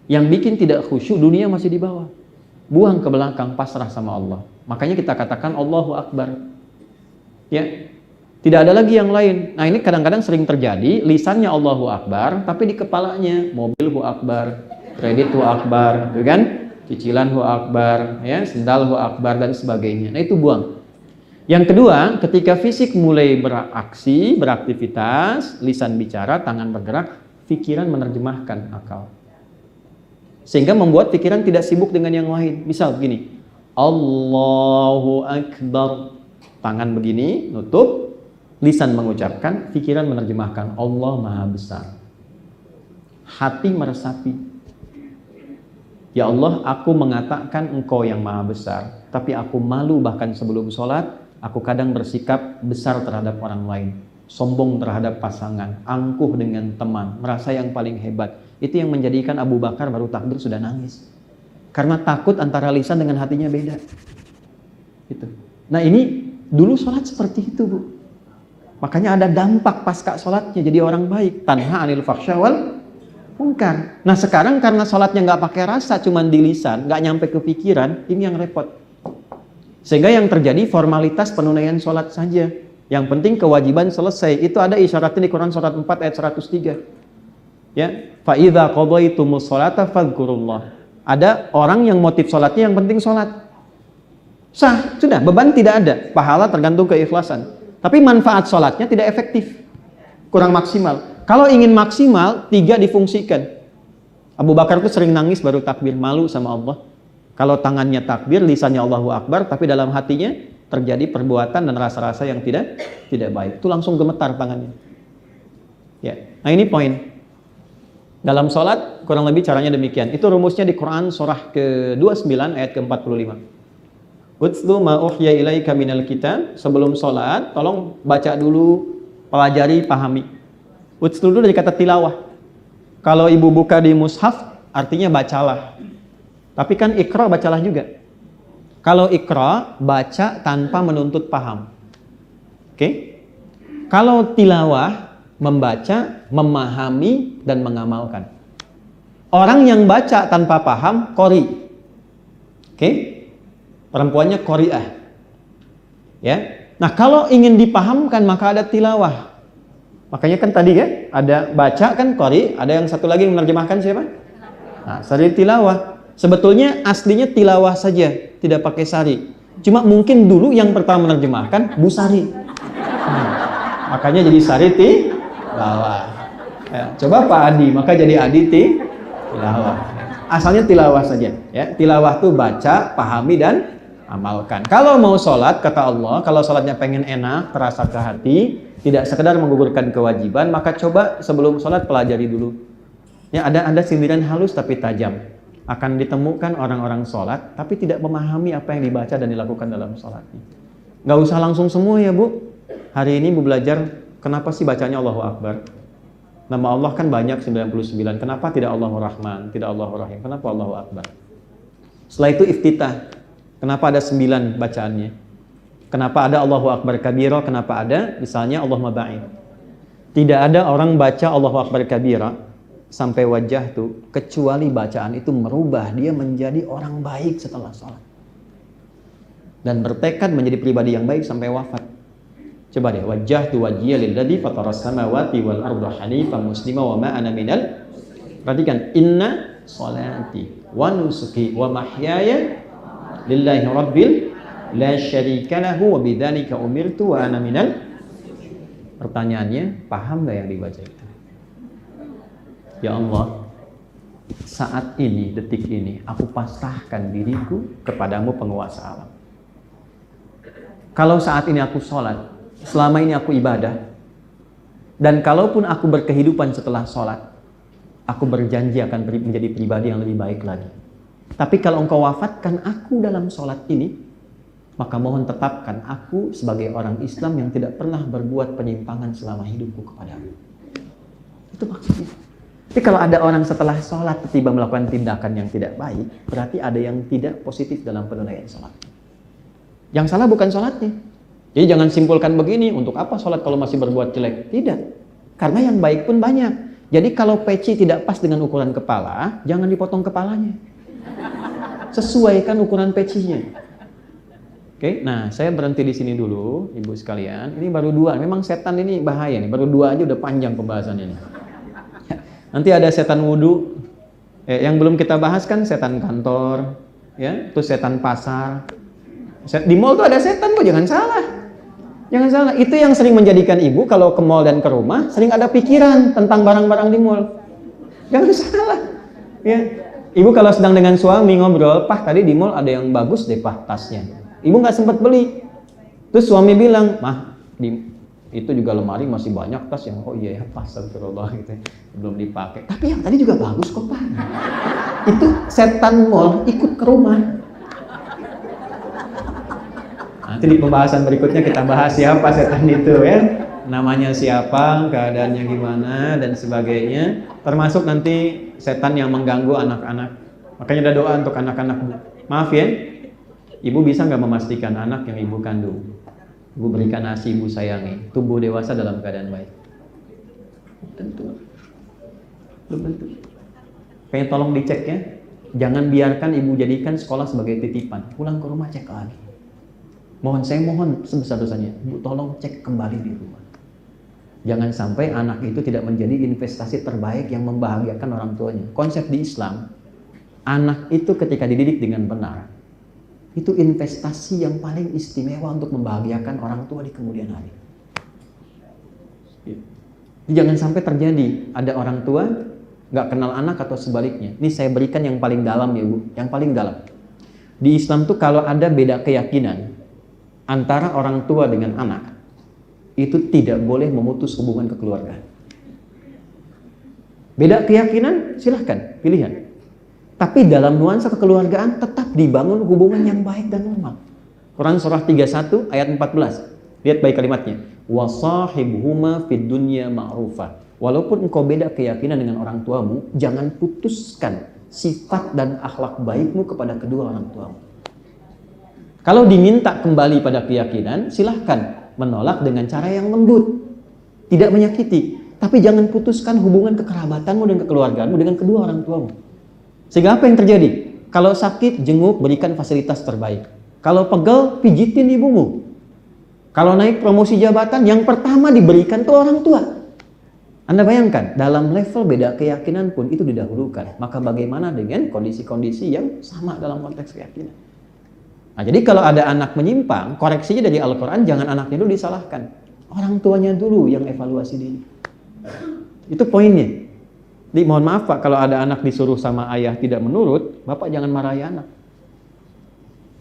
Yang bikin tidak khusyuk, dunia masih di bawah. Buang ke belakang, pasrah sama Allah. Makanya kita katakan Allahu Akbar. Ya, tidak ada lagi yang lain. Nah ini kadang-kadang sering terjadi, lisannya Allahu Akbar, tapi di kepalanya mobil Hu Akbar, kredit Hu Akbar, kan? Cicilan Hu Akbar, ya, sendal Hu Akbar dan sebagainya. Nah itu buang. Yang kedua, ketika fisik mulai beraksi, beraktivitas, lisan bicara, tangan bergerak, pikiran menerjemahkan akal. Sehingga membuat pikiran tidak sibuk dengan yang lain. Misal begini, Allahu Akbar, tangan begini, nutup, lisan mengucapkan, pikiran menerjemahkan, Allah Maha Besar. Hati meresapi, ya Allah, aku mengatakan Engkau yang Maha Besar, tapi aku malu bahkan sebelum sholat, aku kadang bersikap besar terhadap orang lain, sombong terhadap pasangan, angkuh dengan teman, merasa yang paling hebat. Itu yang menjadikan Abu Bakar baru takbir sudah nangis. Karena takut antara lisan dengan hatinya beda. Gitu. Nah ini dulu sholat seperti itu, Bu. Makanya ada dampak pasca sholatnya jadi orang baik. Tanha anil fakhsya wal munkar. Nah sekarang karena sholatnya nggak pakai rasa, cuman di lisan, nggak nyampe ke pikiran, ini yang repot. Sehingga yang terjadi formalitas penunaian sholat saja. Yang penting kewajiban selesai. Itu ada isyaratnya di Quran surat 4 ayat 103. Ya, fa idza qadaytumus sholata fadhkurullah. Ada orang yang motif sholatnya yang penting sholat. Sah, sudah, beban tidak ada, pahala tergantung keikhlasan. Tapi manfaat sholatnya tidak efektif, kurang maksimal. Kalau ingin maksimal, 3 difungsikan. Abu Bakar itu sering nangis baru takbir, malu sama Allah. Kalau tangannya takbir, lisannya Allahu Akbar, tapi dalam hatinya terjadi perbuatan dan rasa-rasa yang tidak baik. Itu langsung gemetar tangannya. Ya, nah ini poin. Dalam sholat kurang lebih caranya demikian. Itu rumusnya di Quran surah ke-29 ayat ke-45. Utlu ma uhya ilaika minal kitab. Sebelum sholat tolong baca dulu, pelajari, pahami. Utlu dulu dari kata tilawah. Kalau ibu buka di mushaf artinya bacalah. Tapi kan ikra bacalah juga. Kalau ikra baca tanpa menuntut paham. Oke? Kalau tilawah membaca, memahami, dan mengamalkan. Orang yang baca tanpa paham, qori. Oke? Perempuannya qari'ah. Ya. Nah, kalau ingin dipahamkan maka ada tilawah. Makanya kan tadi ya, ada baca kan qari, ada yang satu lagi yang menerjemahkan siapa? Nah, sari tilawah. Sebetulnya aslinya tilawah saja, tidak pakai sari. Cuma mungkin dulu yang pertama menerjemahkan Bu Sari. Makanya jadi sari tilawah. Ya, coba Pak Adi, maka jadi Adi tilawah. Asalnya tilawah saja. Ya, tilawah tuh baca, pahami dan amalkan. Kalau mau sholat, kata Allah, kalau sholatnya pengen enak, terasa ke hati, tidak sekedar menggugurkan kewajiban, maka coba sebelum sholat pelajari dulu. Ya, ada sindiran halus tapi tajam. Akan ditemukan orang-orang sholat, tapi tidak memahami apa yang dibaca dan dilakukan dalam sholatnya. Nggak usah langsung semua ya Bu. Hari ini Bu belajar, kenapa sih bacanya Allahu Akbar? Nama Allah kan banyak 99. Kenapa tidak Allahu Rahman, tidak Allahu Rahim? Kenapa Allahu Akbar? Setelah itu iftitah. Kenapa ada 9 bacaannya? Kenapa ada Allahu Akbar kabira? Kenapa ada misalnya Allahumma ba'id? Tidak ada orang baca Allahu Akbar kabira sampai wajah tuh kecuali bacaan itu merubah dia menjadi orang baik setelah sholat dan bertekad menjadi pribadi yang baik sampai wafat. Coba deh, wajjahtu wajhiya lilladzi fataras samawati wal arda hanifan muslima wa ma ana minal. Perhatikan, inna sholati wa nusuki wa mahyaya lillahi rabbil la syarika lahu wa bidzalika umirtu wa ana minal. Pertanyaannya, paham gak yang dibaca itu? Ya Allah, saat ini, detik ini, aku pasrahkan diriku kepadamu penguasa alam. Kalau saat ini aku sholat, selama ini aku ibadah, dan kalaupun aku berkehidupan setelah sholat, aku berjanji akan menjadi pribadi yang lebih baik lagi. Tapi kalau engkau wafatkan aku dalam sholat ini, maka mohon tetapkan aku sebagai orang Islam yang tidak pernah berbuat penyimpangan selama hidupku kepadamu. Itu maksudnya. Tapi kalau ada orang setelah sholat tiba melakukan tindakan yang tidak baik, berarti ada yang tidak positif dalam penunaian sholat. Yang salah bukan sholatnya. Jadi jangan simpulkan begini, untuk apa sholat kalau masih berbuat jelek? Tidak. Karena yang baik pun banyak. Jadi kalau peci tidak pas dengan ukuran kepala, jangan dipotong kepalanya. Sesuaikan ukuran pecinya. Oke, nah saya berhenti di sini dulu, Ibu sekalian. Ini baru 2, memang setan ini bahaya nih. Baru 2 aja udah panjang pembahasannya ini. Nanti ada setan wudhu, yang belum kita bahas kan setan kantor, ya, itu setan pasar. Di mall tuh ada setan kok, jangan salah. Jangan salah, itu yang sering menjadikan ibu kalau ke mall dan ke rumah sering ada pikiran tentang barang-barang di mall. Jangan salah. Ya. Ibu kalau sedang dengan suami ngobrol, "Pah, tadi di mall ada yang bagus deh, Pah, tasnya." Ibu nggak sempat beli. Terus suami bilang, "Mah, itu juga lemari masih banyak tas yang oh iya ya pas astagfirullah gitu belum dipakai, tapi yang tadi juga bagus kok Pak." Itu setan mall ikut ke rumah. Nanti di pembahasan berikutnya kita bahas siapa setan itu ya, namanya siapa, keadaannya gimana dan sebagainya, termasuk nanti setan yang mengganggu anak-anak. Makanya ada doa untuk anak-anak. Maaf ya, ibu bisa nggak memastikan anak yang ibu kandung, ibu berikan ASI, ibu sayangi, tumbuh dewasa dalam keadaan baik? Tentu. Belum tentu. Pengen tolong dicek ya. Jangan biarkan ibu jadikan sekolah sebagai titipan. Pulang ke rumah cek lagi. Saya mohon sebesar-besarnya, ibu tolong cek kembali di rumah. Jangan sampai anak itu tidak menjadi investasi terbaik yang membahagiakan orang tuanya. Konsep di Islam, anak itu ketika dididik dengan benar, itu investasi yang paling istimewa untuk membahagiakan orang tua di kemudian hari. Jangan sampai terjadi ada orang tua nggak kenal anak atau sebaliknya. Ini saya berikan yang paling dalam ya Bu, yang paling dalam. Di Islam tuh kalau ada beda keyakinan antara orang tua dengan anak, itu tidak boleh memutus hubungan kekeluargaan. Beda keyakinan silahkan, pilihan. Tapi dalam nuansa kekeluargaan tetap dibangun hubungan yang baik dan normal. Quran surah 31 ayat 14. Lihat baik kalimatnya. Wasahibhuma fid dunya ma'rufa. Walaupun engkau beda keyakinan dengan orang tuamu, jangan putuskan sifat dan akhlak baikmu kepada kedua orang tuamu. Kalau diminta kembali pada keyakinan, silahkan menolak dengan cara yang lembut, tidak menyakiti. Tapi jangan putuskan hubungan kekerabatanmu dan kekeluargaanmu dengan kedua orang tuamu. Sehingga apa yang terjadi? Kalau sakit, jenguk, berikan fasilitas terbaik. Kalau pegel, pijitin ibumu. Kalau naik promosi jabatan, yang pertama diberikan tuh orang tua. Anda bayangkan, dalam level beda keyakinan pun itu didahulukan. Maka bagaimana dengan kondisi-kondisi yang sama dalam konteks keyakinan? Nah, jadi kalau ada anak menyimpang, koreksinya dari Al-Quran, jangan anaknya dulu disalahkan. Orang tuanya dulu yang evaluasi diri. Itu poinnya. Jadi mohon maaf Pak, kalau ada anak disuruh sama ayah tidak menurut, Bapak jangan marahi anak.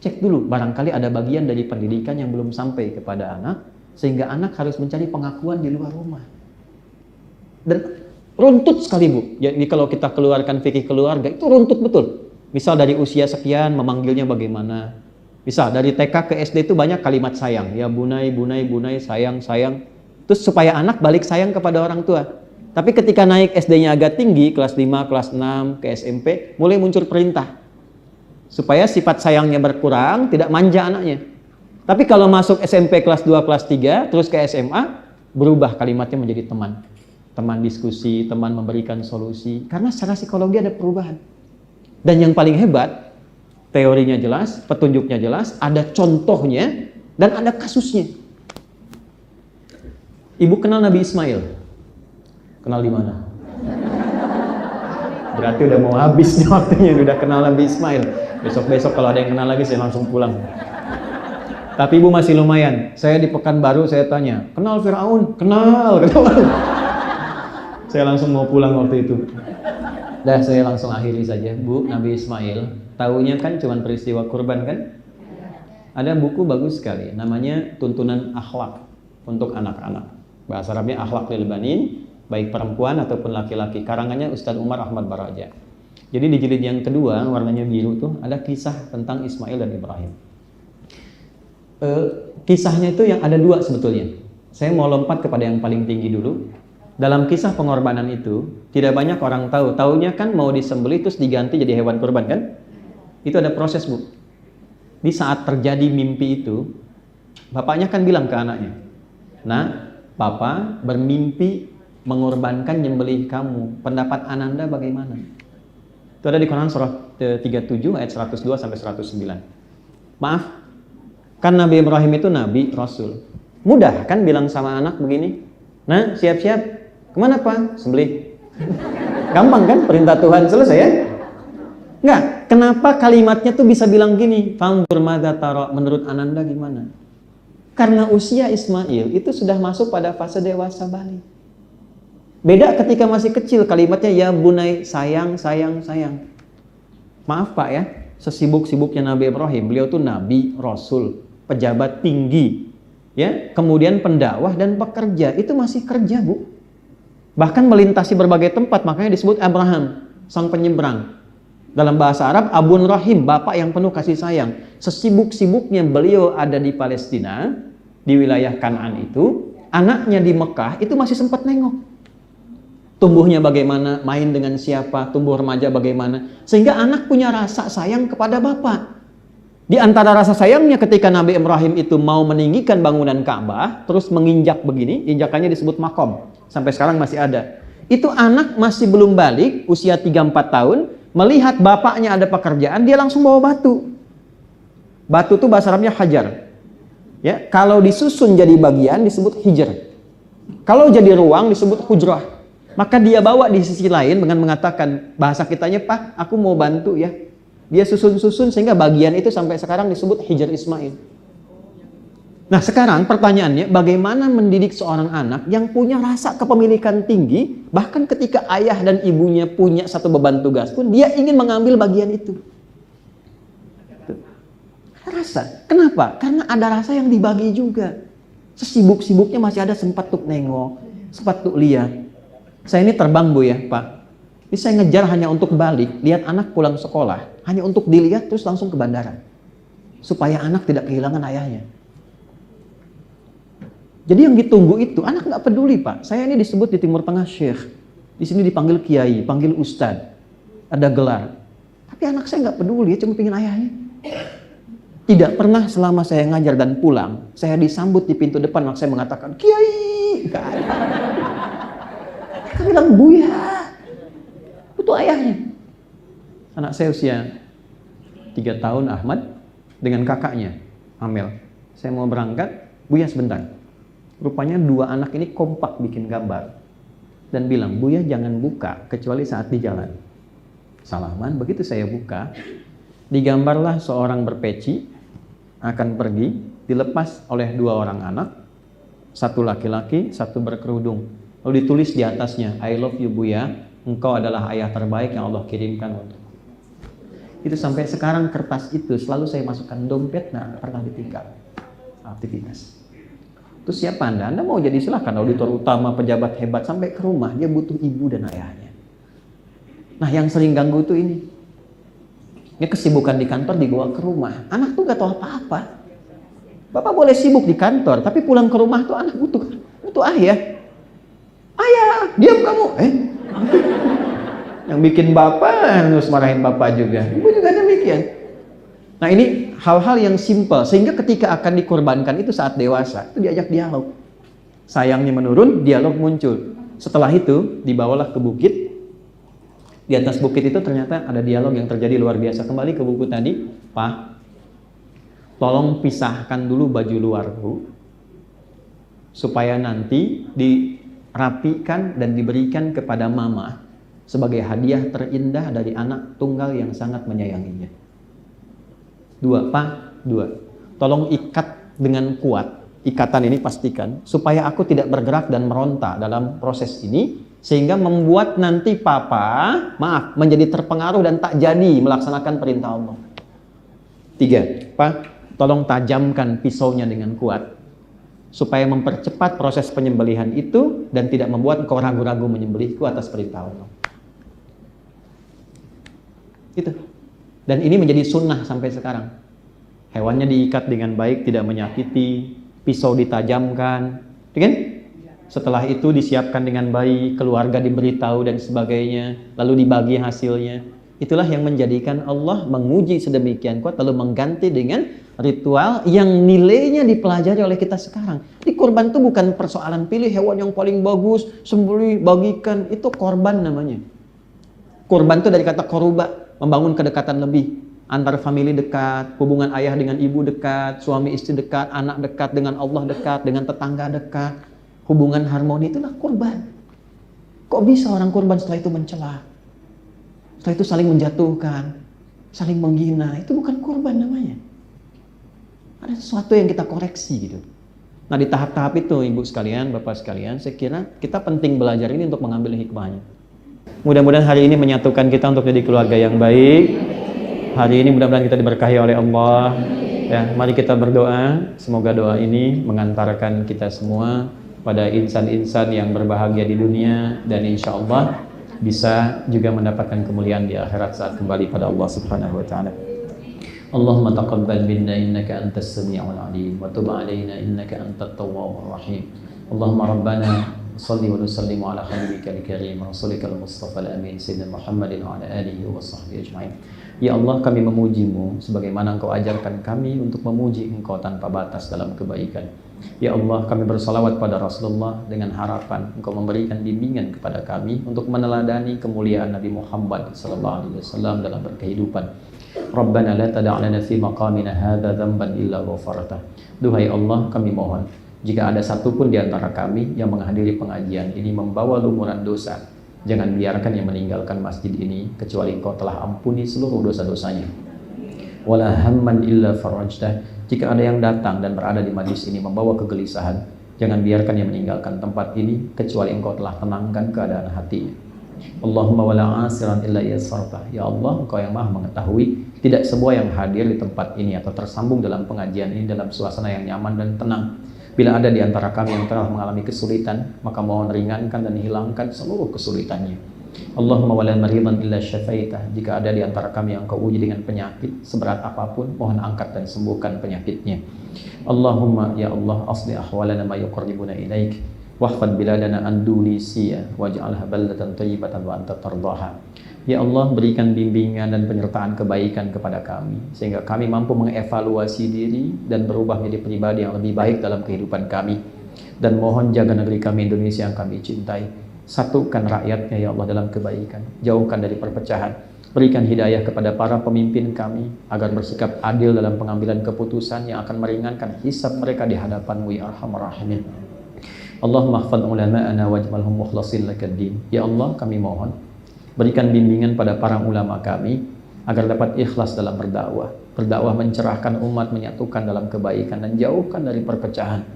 Cek dulu, barangkali ada bagian dari pendidikan yang belum sampai kepada anak, sehingga anak harus mencari pengakuan di luar rumah. Dan runtut sekali Bu. Jadi kalau kita keluarkan fikih keluarga, itu runtut betul. Misal dari usia sekian, memanggilnya bagaimana. Misal dari TK ke SD itu banyak kalimat sayang. Ya bunai, bunai, bunai, sayang, sayang. Terus supaya anak balik sayang kepada orang tua. Tapi ketika naik SD-nya agak tinggi, kelas 5, kelas 6, ke SMP, mulai muncul perintah. Supaya sifat sayangnya berkurang, tidak manja anaknya. Tapi kalau masuk SMP kelas 2, kelas 3, terus ke SMA, berubah kalimatnya menjadi teman. Teman diskusi, teman memberikan solusi. Karena secara psikologi ada perubahan. Dan yang paling hebat, teorinya jelas, petunjuknya jelas, ada contohnya, dan ada kasusnya. Ibu kenal Nabi Ismail? Kenal di mana? Berarti udah mau habis nih waktunya, udah kenal Nabi Ismail. Besok-besok kalau ada yang kenal lagi, saya langsung pulang. Tapi ibu masih lumayan. Saya di Pekanbaru, saya tanya, kenal Firaun? Kenal. Saya langsung mau pulang waktu itu. Dan saya langsung akhiri saja. Bu, Nabi Ismail, taunya kan cuma peristiwa kurban kan? Ada buku bagus sekali, namanya Tuntunan Akhlak untuk anak-anak. Bahasa Arabnya Akhlak lil Banin, baik perempuan ataupun laki-laki. Karangannya Ustadz Umar Ahmad Baraja. Jadi di jilid yang kedua, warnanya biru tuh, ada kisah tentang Ismail dan Ibrahim. Kisahnya itu yang ada dua sebetulnya. Saya mau lompat kepada yang paling tinggi dulu. Dalam kisah pengorbanan itu, tidak banyak orang tahu. Taunya kan mau disembelih terus diganti jadi hewan kurban kan? Itu ada proses Bu. Di saat terjadi mimpi itu, bapaknya kan bilang ke anaknya, nah, papa bermimpi mengorbankan nyembelih kamu. Pendapat Ananda bagaimana? Itu ada di Quran surah 37 ayat 102 sampai 109. Maaf, kan Nabi Ibrahim itu Nabi, Rasul. Mudah kan bilang sama anak begini? Nah, siap-siap. Kemana Pak? Sembelih. Gampang kan? Perintah Tuhan selesai ya? Enggak. Kenapa kalimatnya tuh bisa bilang gini? Fanzur madza tara, menurut Ananda gimana? Karena usia Ismail itu sudah masuk pada fase dewasa balik. Beda ketika masih kecil, kalimatnya ya bunai, sayang, sayang, sayang. Maaf Pak ya, sesibuk-sibuknya Nabi Ibrahim, beliau tuh Nabi, Rasul, pejabat tinggi, ya, kemudian pendakwah dan pekerja, itu masih kerja Bu. Bahkan melintasi berbagai tempat, makanya disebut Abraham, sang penyeberang. Dalam bahasa Arab, Abun Rahim, bapak yang penuh kasih sayang. Sesibuk-sibuknya beliau ada di Palestina, di wilayah Kanaan itu, anaknya di Mekah itu masih sempat nengok. Tumbuhnya bagaimana, main dengan siapa, tumbuh remaja bagaimana. Sehingga anak punya rasa sayang kepada bapak. Di antara rasa sayangnya ketika Nabi Ibrahim itu mau meninggikan bangunan Ka'bah, terus menginjak begini, injakannya disebut makom. Sampai sekarang masih ada. Itu anak masih belum balik, usia 3-4 tahun, melihat bapaknya ada pekerjaan, dia langsung bawa batu. Batu itu bahasa Arabnya hajar. Ya, kalau disusun jadi bagian disebut hijr. Kalau jadi ruang disebut hujrah. Maka dia bawa di sisi lain dengan mengatakan, bahasa kitanya, Pak, aku mau bantu ya. Dia susun-susun sehingga bagian itu sampai sekarang disebut hijr Ismail. Nah sekarang pertanyaannya, bagaimana mendidik seorang anak yang punya rasa kepemilikan tinggi, bahkan ketika ayah dan ibunya punya satu beban tugas pun, dia ingin mengambil bagian itu. Rasa. Kenapa? Karena ada rasa yang dibagi juga. Sesibuk-sibuknya masih ada sempat tuh nengok, sempat tuh lihat. Saya ini terbang Bu ya Pak. Ini saya ngejar hanya untuk balik, lihat anak pulang sekolah, hanya untuk dilihat terus langsung ke bandara. Supaya anak tidak kehilangan ayahnya. Jadi yang ditunggu itu, anak nggak peduli Pak. Saya ini disebut di Timur Tengah Syekh. Di sini dipanggil Kiai, panggil Ustadz. Ada gelar. Tapi anak saya nggak peduli, cuma pengen ayahnya. Tidak pernah selama saya ngajar dan pulang, saya disambut di pintu depan, maka saya mengatakan, Kiai! Nggak ada. Saya bilang, Buya! Itu ayahnya. Anak saya usia 3 tahun Ahmad dengan kakaknya Amel. Saya mau berangkat, Buya sebentar. Rupanya 2 anak ini kompak bikin gambar dan bilang, Buya jangan buka kecuali saat di jalan. Salaman, begitu saya buka, digambarlah seorang berpeci akan pergi, dilepas oleh 2 orang anak, 1 laki-laki, 1 berkerudung. Lalu ditulis di atasnya, I love you Buya, engkau adalah ayah terbaik yang Allah kirimkan untuk. Itu sampai sekarang kertas itu selalu saya masukkan dompet, nah pernah ditinggal aktivitas. Terus siapa Anda? Anda mau jadi silahkan auditor utama, pejabat hebat, sampai ke rumah dia butuh ibu dan ayahnya. Nah yang sering ganggu tuh ini. Ini kesibukan di kantor dibawa ke rumah. Anak tuh gak tahu apa-apa. Bapak boleh sibuk di kantor, tapi pulang ke rumah tuh anak butuh ayah. Ayah, diam kamu. Yang bikin bapak harus marahin bapak juga. Ibu juga demikian. Nah ini hal-hal yang simpel, sehingga ketika akan dikorbankan itu saat dewasa, itu diajak dialog. Sayangnya menurun, dialog muncul. Setelah itu dibawalah ke bukit. Di atas bukit itu ternyata ada dialog yang terjadi luar biasa. Kembali ke buku tadi, Pak, tolong pisahkan dulu baju luarku, supaya nanti dirapikan dan diberikan kepada mama sebagai hadiah terindah dari anak tunggal yang sangat menyayanginya. 2, Pak, 2. Tolong ikat dengan kuat. Ikatan ini pastikan supaya aku tidak bergerak dan meronta dalam proses ini, sehingga membuat nanti papa, menjadi terpengaruh dan tak jadi melaksanakan perintah Allah. 3, Pak, tolong tajamkan pisaunya dengan kuat supaya mempercepat proses penyembelihan itu dan tidak membuat engkau ragu-ragu menyembelihku atas perintah Allah. Itu. Dan ini menjadi sunnah sampai sekarang. Hewannya diikat dengan baik, tidak menyakiti, pisau ditajamkan, kan? Setelah itu disiapkan dengan baik, keluarga diberitahu dan sebagainya, lalu dibagi hasilnya. Itulah yang menjadikan Allah menguji sedemikian kuat, lalu mengganti dengan ritual yang nilainya dipelajari oleh kita sekarang. Di kurban itu bukan persoalan pilih hewan yang paling bagus, sembelih, bagikan, itu korban namanya. Kurban itu dari kata koruba, membangun kedekatan lebih. Antar famili dekat, hubungan ayah dengan ibu dekat, suami istri dekat, anak dekat, dengan Allah dekat, dengan tetangga dekat. Hubungan harmoni, itulah kurban. Kok bisa orang kurban setelah itu mencela? Setelah itu saling menjatuhkan, saling menghina. Itu bukan kurban namanya. Ada sesuatu yang kita koreksi gitu. Nah di tahap-tahap itu ibu sekalian, bapak sekalian, saya kira kita penting belajar ini untuk mengambil hikmahnya. Mudah-mudahan hari ini menyatukan kita untuk jadi keluarga yang baik. Hari ini mudah-mudahan kita diberkahi oleh Allah. Ya, mari kita berdoa, semoga doa ini mengantarkan kita semua pada insan-insan yang berbahagia di dunia, dan insya Allah bisa juga mendapatkan kemuliaan di akhirat saat kembali pada Allah Subhanahu wa taala. Allahumma taqabbal minna innaka antas sami'ul 'alim wa tub 'alaina innaka antat tawwabur rahim. Allahumma rabbana salli wa nusallim ala habibikal karim rasulikal mustafa al-amin sayyidina Muhammadin wa ala alihi wa sahbihi ajma'in. Ya Allah, kami memujimu sebagaimana Engkau ajarkan kami untuk memuji Engkau tanpa batas dalam kebaikan. Ya Allah, kami bersalawat pada Rasulullah dengan harapan Engkau memberikan bimbingan kepada kami untuk meneladani kemuliaan Nabi Muhammad SAW dalam berkehidupan. Rabbana la tada' lana fi maqamina hadza dzamban illa ghafartah. Duhai Allah, kami mohon, jika ada satupun di antara kami yang menghadiri pengajian ini membawa lumuran dosa, jangan biarkan yang meninggalkan masjid ini kecuali Engkau telah ampuni seluruh dosa-dosanya. Wala hamman illa farajtah. Jika ada yang datang dan berada di majlis ini membawa kegelisahan, jangan biarkan yang meninggalkan tempat ini kecuali Engkau telah tenangkan keadaan hatinya. Allahumma wala asiran illa yassarta. Ya Allah, Engkau yang Maha mengetahui, tidak semua yang hadir di tempat ini atau tersambung dalam pengajian ini dalam suasana yang nyaman dan tenang. Bila ada di antara kami yang telah mengalami kesulitan, maka mohon ringankan dan hilangkan seluruh kesulitannya. Allahumma wala maridan illa syafaitah. Jika ada di antara kami yang Kau uji dengan penyakit seberat apapun, mohon angkat dan sembuhkan penyakitnya. Allahumma ya Allah asli ahwalana ma yuqarribuna ilaik wahfad biladana an dulisiya waj'alha baldatan thayyibatan wa anta tardaha. Ya Allah, berikan bimbingan dan penyertaan kebaikan kepada kami sehingga kami mampu mengevaluasi diri dan berubah menjadi pribadi yang lebih baik dalam kehidupan kami. Dan mohon jaga negeri kami Indonesia yang kami cintai Satukan rakyatnya ya Allah dalam kebaikan. Jauhkan dari perpecahan. Berikan hidayah kepada para pemimpin kami agar bersikap adil dalam pengambilan keputusan yang akan meringankan hisab mereka di hadapan-Mu ya Arhamar Rahimin. Allahumma ihfadz ulama'ana waj'alhum mukhlasin lakad-din. Ya Allah, kami mohon berikan bimbingan pada para ulama kami agar dapat ikhlas dalam berdakwah. Berdakwah mencerahkan umat, menyatukan dalam kebaikan dan jauhkan dari perpecahan.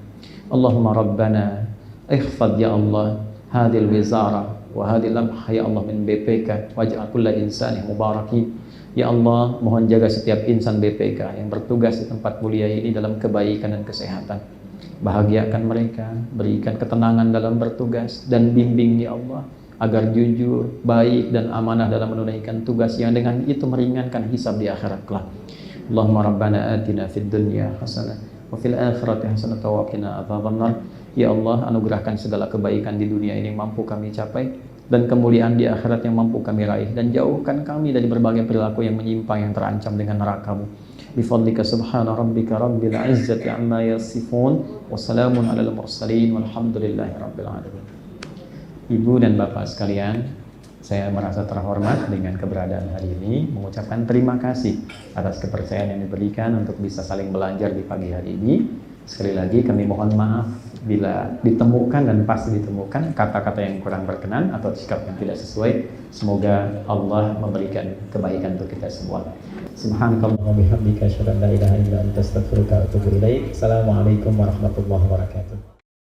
Allahumma rabbana ihfadz ya Allah hadhil wizara wa hadhil lamha ya Allah min BPK waj'al kulla insani mubarakin. Ya Allah, mohon jaga setiap insan BPK yang bertugas di tempat mulia ini dalam kebaikan dan kesehatan. Bahagiakan mereka, berikan ketenangan dalam bertugas dan bimbing ya Allah agar jujur, baik dan amanah dalam menunaikan tugas yang dengan itu meringankan hisab di akhirat kelak. Allahumma rabbana atina fid dunya hasanah wa fil akhirati hasanah wa qina adzabannar. Ya Allah, anugerahkan segala kebaikan di dunia ini mampu kami capai dan kemuliaan di akhirat yang mampu kami raih, dan jauhkan kami dari berbagai perilaku yang menyimpang yang terancam dengan neraka-Mu. Bifadlika subhana rabbika rabbil izzati amma yasifun wa salamun alal mursalin walhamdulillahi rabbil alamin. Ibu dan Bapak sekalian, saya merasa terhormat dengan keberadaan hari ini, mengucapkan terima kasih atas kepercayaan yang diberikan untuk bisa saling belajar di pagi hari ini. Sekali lagi kami mohon maaf bila ditemukan dan pasti ditemukan kata-kata yang kurang berkenan atau sikap yang tidak sesuai. Semoga Allah memberikan kebaikan untuk kita semua. Subhanakallahumma wa bihamdika asyhadu an la ilaha illa anta astaghfiruka wa atubu ilaik. Assalamualaikum warahmatullahi wabarakatuh.